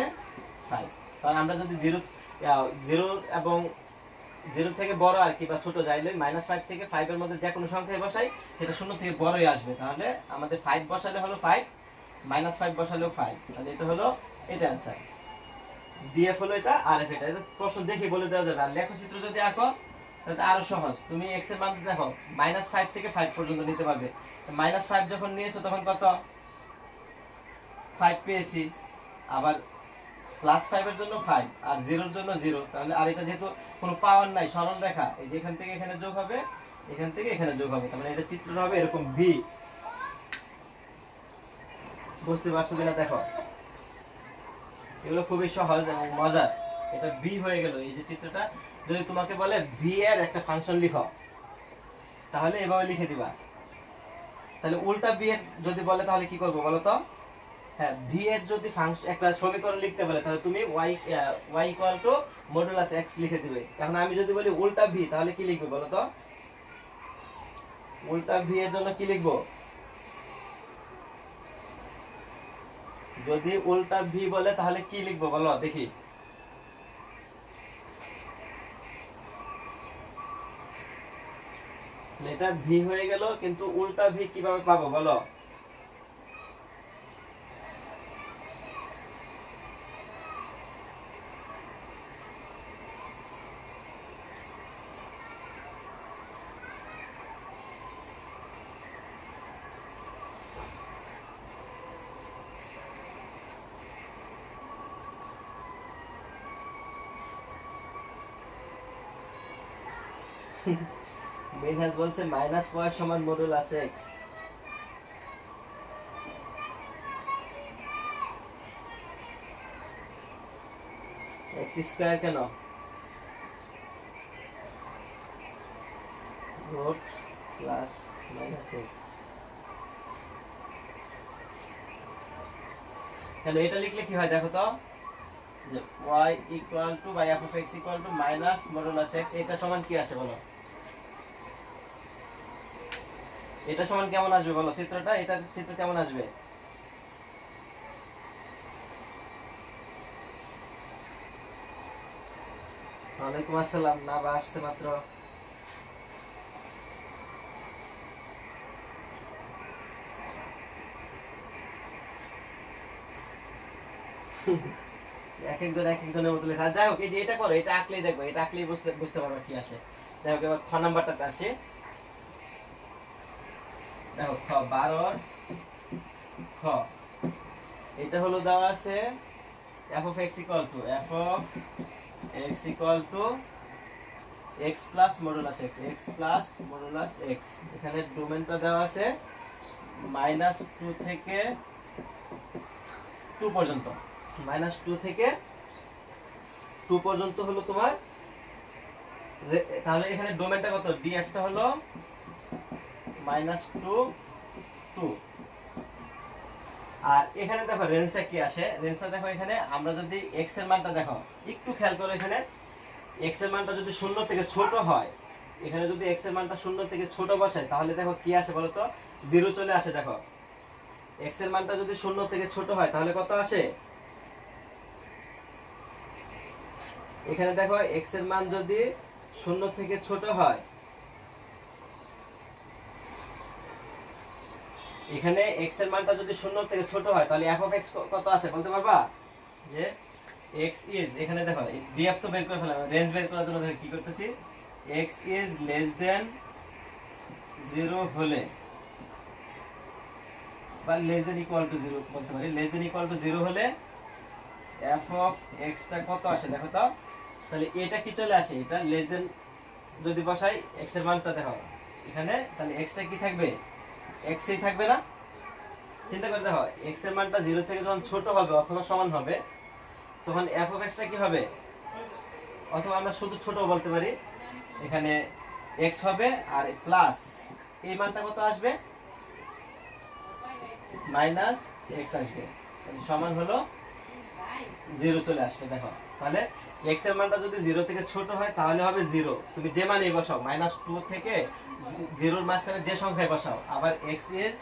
5। কারণ আমরা যদি 0 এবং 0 থেকে বড় আর কি, বা ছোট যাইলে -5 থেকে 5 এর মধ্যে যে কোনো সংখ্যায় বসাই, সেটা 0 থেকে বড়ই আসবে। তাহলে আমাদের 5 বসালে হলো 5, -5 বসালেও 5, তাহলে এটা হলো, এটা অ্যানসার। ডিএফ হলো এটা, আরএফ এটা। এটা প্রশ্ন দেখে বলে দেওয়া যাবে। আর লেখচিত্র যদি আঁকো তাহলে আরো সহজ, তুমি x এর মান দেখো -5 থেকে 5 পর্যন্ত নিতে পারবে। -5 যখন নিয়েছো তখন কত, 5 পেয়েছি, আবার +5 এর জন্য 5, আর 0 এর জন্য 0, তাহলে আর এটা যেহেতু কোনো পাওয়ার নাই, সরল রেখা, এই যে এখান থেকে এখানে যোগ হবে, এখান থেকে এখানে যোগ হবে, তার মানে এটা চিত্রটা হবে এরকম ভি। বুঝতে পারছো কিনা দেখো, এগুলো খুবই সহজ এবং মজার। এটা ভি হয়ে গেল, এই যে চিত্রটা। যদি তোমাকে বলে ভি এর একটা ফাংশন লিখো, তাহলে এভাবে লিখে দিবা। তাহলে উল্টা ভি এর যদি বলে তাহলে কি করবো বলো তো? হ্যাঁ, ভি এর যদি ফাংশন একটা সমীকরণ লিখতে বলে, তাহলে তুমি y মডুলাস x লিখে দিবে। এখন আমি যদি বলি উল্টা ভি, তাহলে কি লিখবে বলো তো? উল্টা ভি এর জন্য কি লিখবো? যদি উল্টা ভি বলে তাহলে কি লিখবো বলো দেখি। এটা ভি হয়ে গেল, কিন্তু উল্টা ভি কিভাবে পাবো বলো? মেনহাজ বলছে -y সমান মডুলাস x। x স্কয়ার কেন? Root plus -x। তাহলে এটা লিখলে কি হয় দেখো তো, যে y = বা f of x = minus modulus x, এটা সমান কি আসে বলো? এটা সমান কেমন আসবে বলো চিত্রটা, এটা চিত্র কেমন আসবে? ওয়ালাইকুম আসসালাম, না বা আসছে মাত্র। এক একজন এক একজনের মতো লেখা। যাই হোক, এই যে এটা করো, এটা আঁকলেই দেখবো, এটা আঁকলেই বুঝতে বুঝতে পারবা কি আসে। যাই হোক, এবার খ নাম্বারটাতে আসে। দেখো খ 12 খ, এটা হলো দেওয়া আছে f of x equal to x plus modulus x plus modulus x। এখানে ডোমেনটা দেওয়া আছে -2 থেকে 2 পর্যন্ত। -2 থেকে 2 পর্যন্ত হলো তোমার, তাহলে এখানে ডোমেনটা কত, df টা হলো -2 2। আর এখানে দেখো রেঞ্জটা কি আসে, রেঞ্জটা দেখো এখানে আমরা যদি x এর মানটা দেখো, একটু খেয়াল করো, এখানে x এর মানটা যদি 0 থেকে ছোট হয়, এখানে যদি x এর মানটা 0 থেকে ছোট বসাই, তাহলে দেখো কি আসে বলো তো, 0 চলে আসে। দেখো x এর মানটা যদি 0 থেকে ছোট হয় তাহলে কত আসে, এখানে দেখো x এর মান যদি 0 থেকে ছোট হয়, এখানে x এর মানটা যদি 0 থেকে ছোট হয়, তাহলে f of x কত আছে বলতে পারবা? যে x is, এখানে দেখো df তো বের করে ফেলাম, রেঞ্জ বের করার জন্য দেখো কি করতেছি, x is less than 0 হলে, বা less than equal to 0 বলতে পারি, less than equal to 0 হলে f of x টা কত আসে দেখো তো। তাহলে এটা কি চলে আসে, এটা less than যদি বসাই, x এর মানটা দেখো এখানে, তাহলে x টা কি থাকবে, x এই থাকবে না। চিন্তা করে দেখো, x এর মানটা 0 থেকে যখন ছোট হবে অথবা সমান হবে, তখন f of x টা কি হবে, অথবা আমরা শুধু ছোট বলতে পারি, এখানে x হবে আর প্লাস এই মানটা কত আসবে, মাইনাস x আসবে, তাহলে সমান হলো 0 চলে আসবে। দেখো তাহলে x এর মানটা যদি 0 থেকে ছোট হয় তাহলে হবে 0, তুমি যে মানেই বসাও, -2 থেকে 0 এর মাঝখানে যে সংখ্যায় বসাও। আবার x is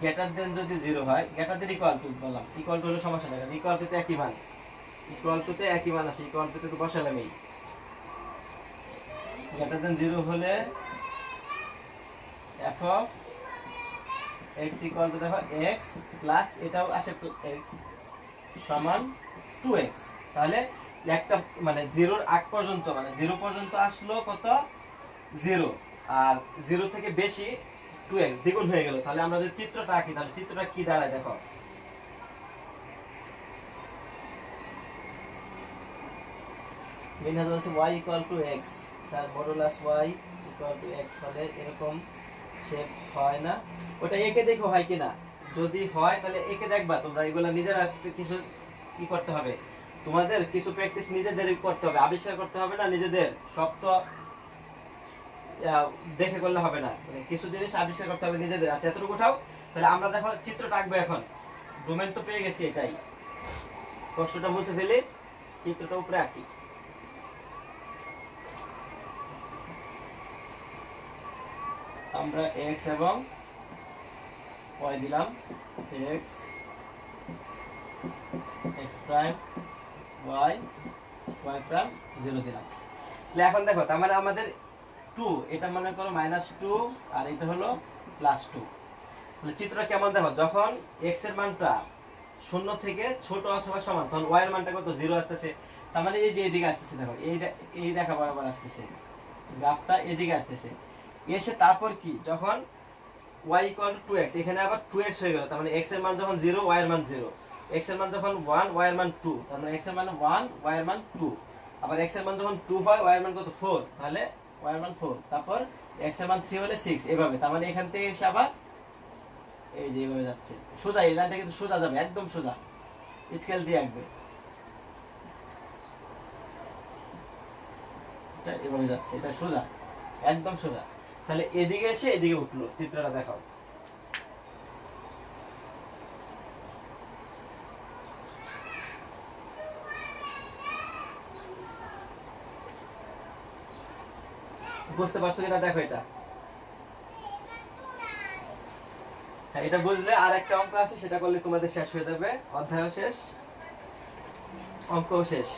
গ্রেটার দেন যদি 0 হয়, গ্রেটার দেন ইকুয়াল টু বললাম, ইকুয়াল টু হলে সমস্যা নেই, ইকুয়াল টু তে একই মান, ইকুয়াল টু তে একই মান আসে, ইকুয়াল টু তে তো বসালাম। এই গ্রেটার দেন 0 হলে f of x equal to দেখো x প্লাস এটাও আসে x সমান 2x। তাহলে একটা মানে 0 এর আগ পর্যন্ত, মানে 0 পর্যন্ত আসলো কত, 0, আর 0 থেকে বেশি 2x দ্বিগুণ হয়ে গেল। তাহলে আমরা যদি চিত্রটা আঁকি, তাহলে চিত্রটা কি দাঁড়ায় দেখো, মেইন হচ্ছে y equal two x, sir modulus y equal two x হলে এরকম শেপ হয় না, ওটা একে দেখো হয় কিনা, যদি হয় তাহলে একে দেখবা। তোমরা এগুলা নিজেরা কিছু কি করতে হবে, তোমাদের কিছু প্র্যাকটিস নিজেদের করতে হবে, আবিষ্কার করতে হবে না নিজেদের, সব তো দেখে করলে হবে না, মানে কিছু জিনিস আবিষ্কার করতে হবে নিজেদের। আচ্ছা এতটুকু উঠাও, তাহলে আমরা দেখো চিত্রটা আঁকবো এখন, ডোমেন তো পেয়ে গেছি, এটাই কষ্টটা মুছে ফেলি, চিত্রটা উপরে আঁকি। আমরা x এবং y দিলাম, x x prime y y prime 0 দিলাম। তাহলে এখন দেখো, তার মানে আমাদের 2, এটা মনে করো -2 আর এটা হলো +2। তাহলে চিত্রটা কেমন দেখো, যখন x এর মানটা 0 থেকে ছোট অথবা সমান, তখন y এর মানটা কত, 0 আসতেছে। তার মানে এই যে এদিকে আসতেছে, দেখো এই দেখা বরাবর আসতেছে, গ্রাফটা এদিকে আসতেছে, এসে তারপর কি, যখন y ইকুয়াল টু 2x, এখানে আবার 2x হয়ে গেল, তার মানে x এর মান যখন 0, y এর মান 0, x এর মান যখন 1, y এর মান 2, তার মানে x এর মান 1, y এর মান 2, আবার x এর মান যখন 2 হয়, y এর মান কত, 4, তাহলে y এর মান 4, তারপর x এর মান 3 হলে 6, এভাবে। তার মানে এখান থেকে এসে আবার এই যে এভাবে যাচ্ছে সোজা, এই লাইনটা কিন্তু সোজা যাবে, একদম সোজা, স্কেল দিয়ে আঁকবে, এটা এভাবে যাচ্ছে, এটা সোজা, একদম সোজা। তাহলে এদিকে এসে এদিকে উঠলো, চিত্রটা দেখাও। বুঝতে পারছো কিনা দেখো, এটা হ্যাঁ, এটা বুঝলে আর একটা অঙ্ক আছে, সেটা করলে তোমাদের শেষ হয়ে যাবে, অধ্যায়ও শেষ, অঙ্কও শেষ।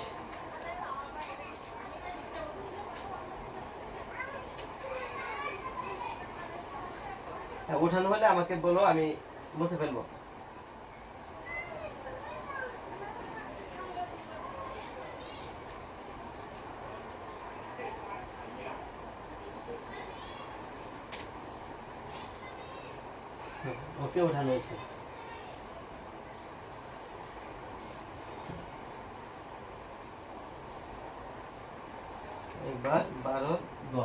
হ্যাঁ, উঠানো হলে আমাকে বলো, আমি মুছে ফেলবো। ওকে, উঠানো হয়েছে। এবার 12 গ,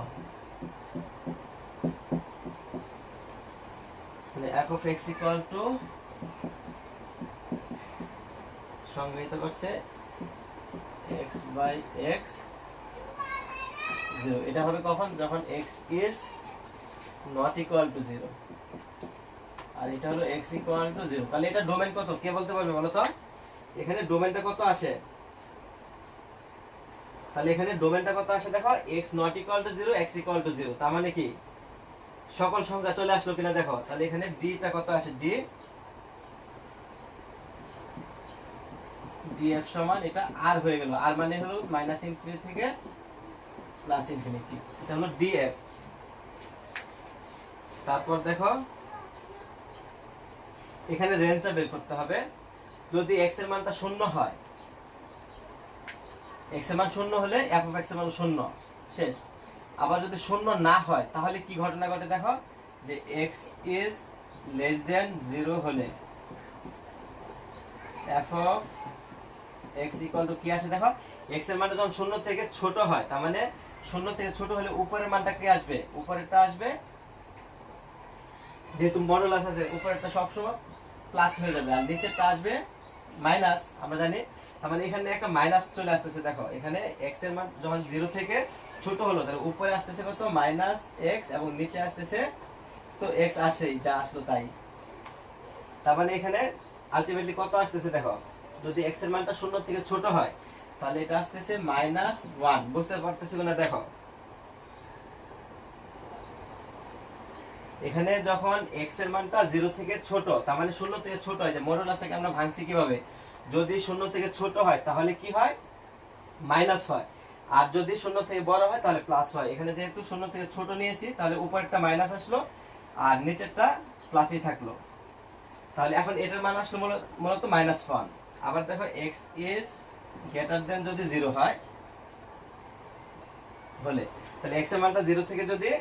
মানে f of x equal to সংজ্ঞায়িত করছে x by x 0। এটা হবে কখন? যখন x is not equal to 0, আর এটা হলো x equal to 0। তাহলে এটা ডোমেন কত কে বলতে পারবে বলো তো? এখানে ডোমেনটা কত আসে? তাহলে এখানে ডোমেনটা কত আসে দেখো, x not equal to 0, x equal to 0। তার মানে কি সকল সংখ্যা চলে আসলো কিনা দেখো। তাহলে এখানে d টা কত আসে? df সমান এটা r হয়ে গেল। r মানে হলো -ইনফিনিটি থেকে +ইনফিনিটি, এটা হলো df। তারপর দেখো এখানে রেঞ্জটা বের করতে হবে। যদি x এর মানটা 0 হয়, x এর মান 0 হলে f of x এর মান 0, শেষ। আবার যদি 0 না হয় তাহলে কি ঘটনা ঘটে দেখো, যে x is less than 0 হলে f of x equal to কি আসে দেখো, x এর মানটা যখন 0 থেকে ছোট হয়, তার মানে 0 থেকে ছোট হলে উপরের মানটা কি আসবে? উপরেরটা আসবে, যেহেতু মডুলাস আছে উপরেরটা সবসময় প্লাস হয়ে যাবে, আর নিচেরটা আসবে মাইনাস, আমরা জানি। তার মানে এখানে একটা মাইনাস চলে আসতেছে দেখো, এখানে x এর মান যখন 0 থেকে ছোট হলো, তাহলে উপরে আসতেছে কত? -x, এবং নিচে আসতেছে তো x আসেই, যা আসলো তাই। তার মানে এখানে আলটিমেটলি কত আসতেছে দেখো, যদি x এর মানটা 0 থেকে ছোট হয় তাহলে এটা আসতেছে -1। বুঝতে পারতেছো কিনা দেখো, এখানে যখন x এর মানটা 0 থেকে ছোট, তার মানে 0 থেকে ছোট হয়, যে মডুলাসটাকে আমরা ভাঙছি কিভাবে, যদি 0 থেকে ছোট হয় তাহলে কি হয়? মাইনাস হয়, আর যদি 0 থেকে বড় হয় তাহলে প্লাস হয়। এখানে যেহেতু 0 থেকে ছোট নিয়েছি, তাহলে উপরেরটা মাইনাস আসলো আর নিচেরটা প্লাসই থাকলো। তাহলে এখন এটার মান আসলো মূলত -1। আবার দেখো x is greater than যদি 0 হয় হলে, তাহলে x এর মানটা 0 থেকে যদি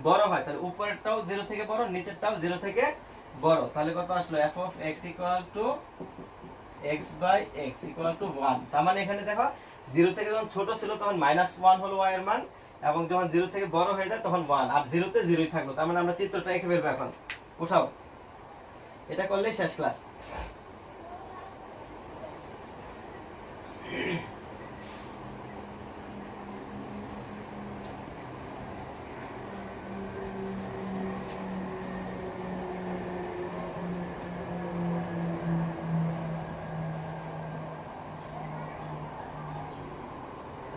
বড় হয়, তাহলে উপরেরটাও 0 থেকে বড়, নিচেরটাও 0 থেকে বড়। তাহলে কত আসলো? f of x equal to x by x equal to 1। তার মানে এখানে দেখো 0 থেকে যখন ছোট ছিল তখন -1 হলো y এর মান, এবং যখন 0 থেকে বড় হয়ে যায় তখন 1, আর 0 তে 0ই থাকলো। তার মানে আমরা চিত্রটা এঁকে ফেলবো এখন। উঠাও, এটা করলেই শেষ ক্লাস।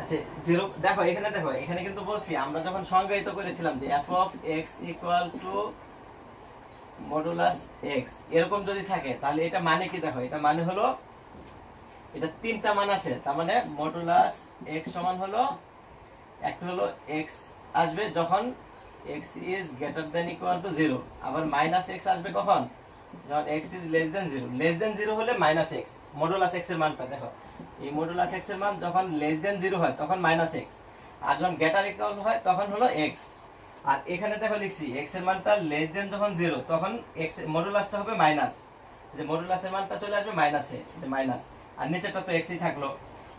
আচ্ছা, 0 দেখো, এখানে দেখো, এখানে কিন্তু বলছি আমরা যখন সংজ্ঞায়িত করেছিলাম যে f of x equal to modulus x, এরকম যদি থাকে তাহলে এটা মানে কি দেখো, এটা মানে হলো এটা তিনটা মান আসে। তার মানে মডুলাস x সমান হলো, একটা হলো x আসবে যখন x is greater than equal to 0, আবার -x আসবে কখন? যখন x is less than 0। less than 0 হলে -x, মডুলাস x এর মানটা দেখো, এই মডুলাস x এর মান যখন less than 0 হয় তখন -x, আর যখন greater equal হয় তখন হলো x। আর এখানে দেখো লিখছি x এর মানটা less than যখন 0 তখন x মডুলাসটা হবে মাইনাস, যে মডুলাসের মানটা চলে আসবে মাইনাসে, যে মাইনাস, আর নিচেরটা তো xই থাকলো,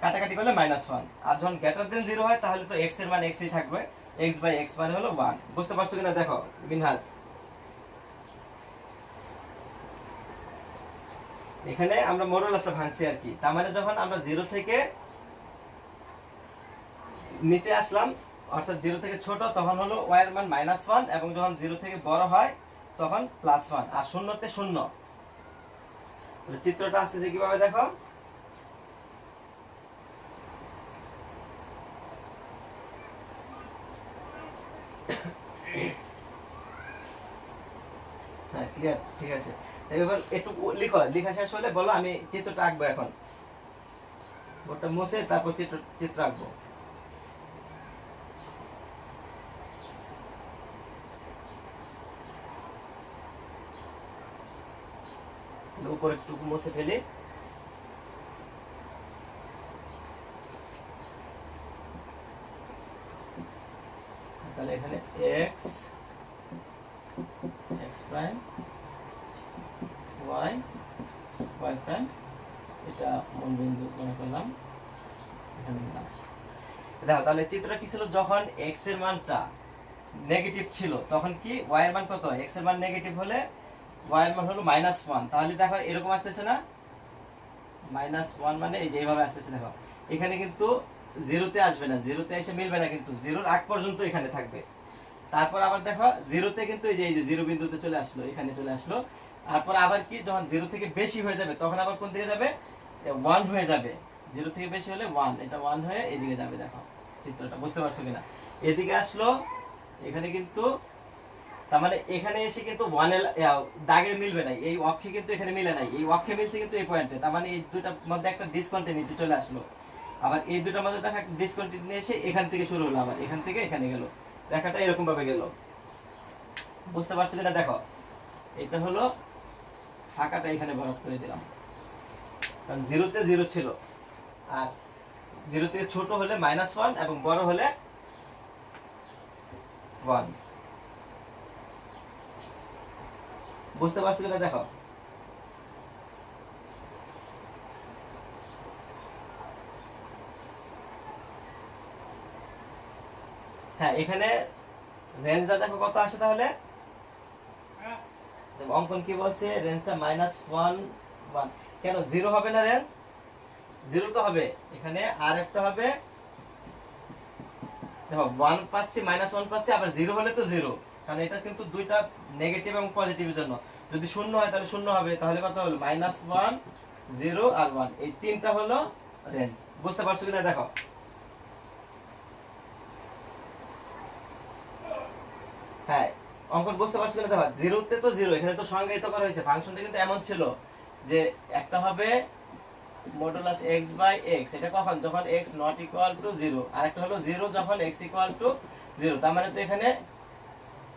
কাটাকাটি করলে -1। আর যখন greater than 0 হয় তাহলে তো x এর মান xই থাকবে, x by x মানে হলো 1। বুঝতে পারছো কিনা দেখো মিনহাজ? এখানে আমরা মডুলাসটা ভাঙছি আর কি। তার মানে যখন আমরা 0 থেকে নিচে আসলাম, অর্থাৎ 0 থেকে ছোট, তখন হলো y এর মান -1, এবং যখন 0 থেকে বড় হয় তখন +1, আর 0 তে 0। চিত্রটা আসতেছে কিভাবে দেখো, হ্যাঁ ক্লিয়ার, ঠিক আছে। এবার একটু লিখো, লেখা শেষ হলে বলো, আমি চিত্রটা আঁকবো এখন। বোর্ডটা মুছে তারপর চিত্র আঁকবো। উপর একটু মুছে ফেলি। তাহলে এখানে এক্স প্রাইম, ওয়াই প্রাইম, এটা মূল বিন্দু মনে করলাম, এখানে নিলাম। দেখো তাহলে চিত্রটা কি ছিল, যখন এক্স এর মানটা নেগেটিভ ছিল তখন কি ওয়াই এর মান কত, এক্স এর মান নেগেটিভ হলে ওয়াই এর মান হলো -1। তাহলে দেখো এরকম আসতেছে না, -1 মানে এই যে এইভাবে আসতেছে। দেখো এখানে কিন্তু জিরোতে আসবে না, জিরোতে এসে মিলবে না, কিন্তু জিরোর আগ পর্যন্ত এখানে থাকবে। তারপর আবার দেখো জিরোতে কিন্তু এই যে জিরো বিন্দুতে চলে আসলো, এখানে চলে আসলো। তারপর আবার কি, যখন জিরো থেকে বেশি হয়ে যাবে তখন আবার কোন দিকে যাবে, 1 হয়ে যাবে। জিরো থেকে বেশি হলে 1, এটা 1 হয়ে এদিকে যাবে। দেখো চিত্রটা বুঝতে পারছো কিনা, এদিকে আসলো, এখানে কিন্তু তার মানে এখানে এসে কিন্তু 1 এর দাগে মিলবে না, এই অক্ষে কিন্তু এখানে মিলে নাই, এই অক্ষে মিলছে কিন্তু এই পয়েন্টে। তার মানে এই দুইটার মধ্যে একটা ডিসকন্টিনিউটি চলে আসলো। আবার এই দুইটার মধ্যে দেখা ডিসকন্টিনিউটি এসে এখান থেকে শুরু হলো, আবার এখান থেকে এখানে গেল, রেখাটা এরকম ভাবে গেল। বুঝতে পারছো কিনা দেখো, এটা হলো ফাঁকাটা এখানে ভরাট করে দিলাম, কারণ জিরোতে জিরো ছিল, আর জিরো থেকে ছোট হলে -1 এবং বড় হলে 1। বুঝতে পারছো কিনা দেখো, হ্যাঁ এখানে রেঞ্জটা দেখো কত আসে তাহলে, অঙ্কন কি বলছে, রেঞ্জটা -1 1। কেন জিরো হবে না, রেঞ্জ জিরো তো হবে, এখানে আর একটা হবে। দেখো 1 পাচ্ছি, -1 পাচ্ছি, আবার জিরো হলে তো জিরো, কারণ এটা কিন্তু দুইটা নেগেটিভ এবং পজিটিভের জন্য। যদি শূন্য হয় তাহলে শূন্য হবে, তাহলে কত হলো, -1 0 আর 1, এই তিনটা হলো রেঞ্জ। বুঝতে পারছো কিনা দেখো, হ্যাঁ অঙ্কন বুঝতে পারছো কিনা দেখো, জিরোতে তো জিরো, এখানে তো সংজ্ঞায়িত করা হয়েছে, ফাংশনটা কিন্তু এমন ছিল যে একটা হবে মডুলাস x বাই x, এটা কখন, যখন x নট ইকুয়াল টু 0, আর একটা হলো 0 যখন x ইকুয়াল টু 0। তার মানে তো এখানে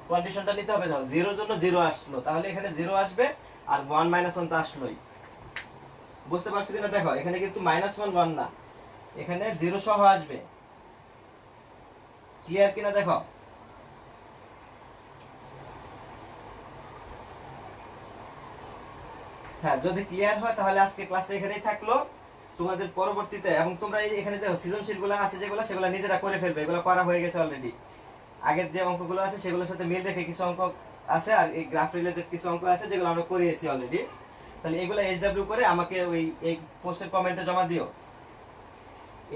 কন্ডিশনটা নিতে হবে, ধরো 0 এর জন্য 0 আসলো, তাহলে এখানে 0 আসবে, আর 1 -1 তো আসলোই। বুঝতে পারছো কিনা দেখো, এখানে কিন্তু -1 1 না, এখানে 0 সহ আসবে। ক্লিয়ার কিনা দেখো, হ্যাঁ যদি ক্লিয়ার হয় তাহলে আজকে ক্লাসটা এখানেই থাকলো। তোমাদের পরবর্তীতে, এবং তোমরা এই এখানে দেখো সৃজনশীল গুলো আছে যেগুলো, সেগুলো নিজেরা করে ফেলবে, এগুলো করা হয়ে গেছে অলরেডি। আগের যে অঙ্কগুলো আছে সেগুলোর সাথে মিল রেখে কিছু অঙ্ক আছে, আর এই গ্রাফ রিলেটেড কিছু অঙ্ক আছে যেগুলো আমরা করিয়েছি অলরেডি। তাহলে এগুলো এইচডব্লিউ করে আমাকে ওই এই পোস্টের কমেন্টে জমা দিও।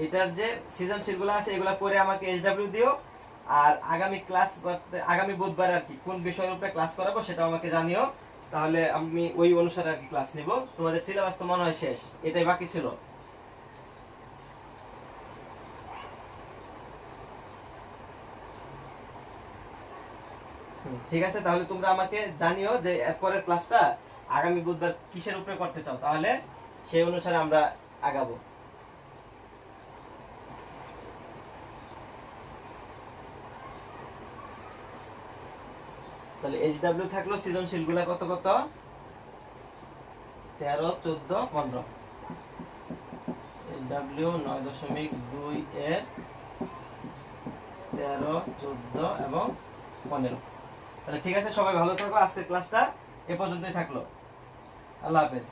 এটার যে সৃজনশীল গুলো আছে এগুলো করে আমাকে এইচডব্লিউ দিও। আর আগামী ক্লাস, আগামী বুধবার আর কি কোন বিষয়ের উপরে ক্লাস করাবো সেটাও আমাকে জানিও, তাহলে আমি ওই অনুসারে আর কি ক্লাস নিব। তোমাদের সিলেবাস তো মনে হয় শেষ, এটাই বাকি ছিল। ঠিক আছে, তাহলে তোমরা আমাকে জানিও যে এরপরের ক্লাসটা আগামী বুধবার কিসের উপরে করতে চাও, তাহলে সেই অনুসারে আমরা আগাবো। তাহলে এইচডব্লিউ থাকলো সৃজনশীল গুলা কত কত, 13 14 15। এইচডব্লিউ 9.2 এর 13 14 এবং 15। তাহলে ঠিক আছে, সবাই ভালো থাকো, আজকের ক্লাসটা এ পর্যন্তই থাকলো। আল্লাহ হাফেজ।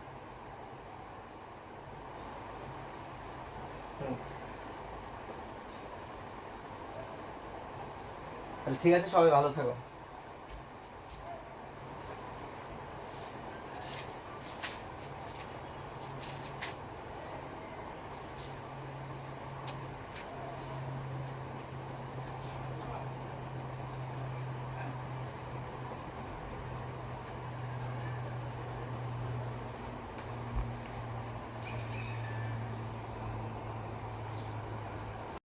তাহলে ঠিক আছে, সবাই ভালো থাকো।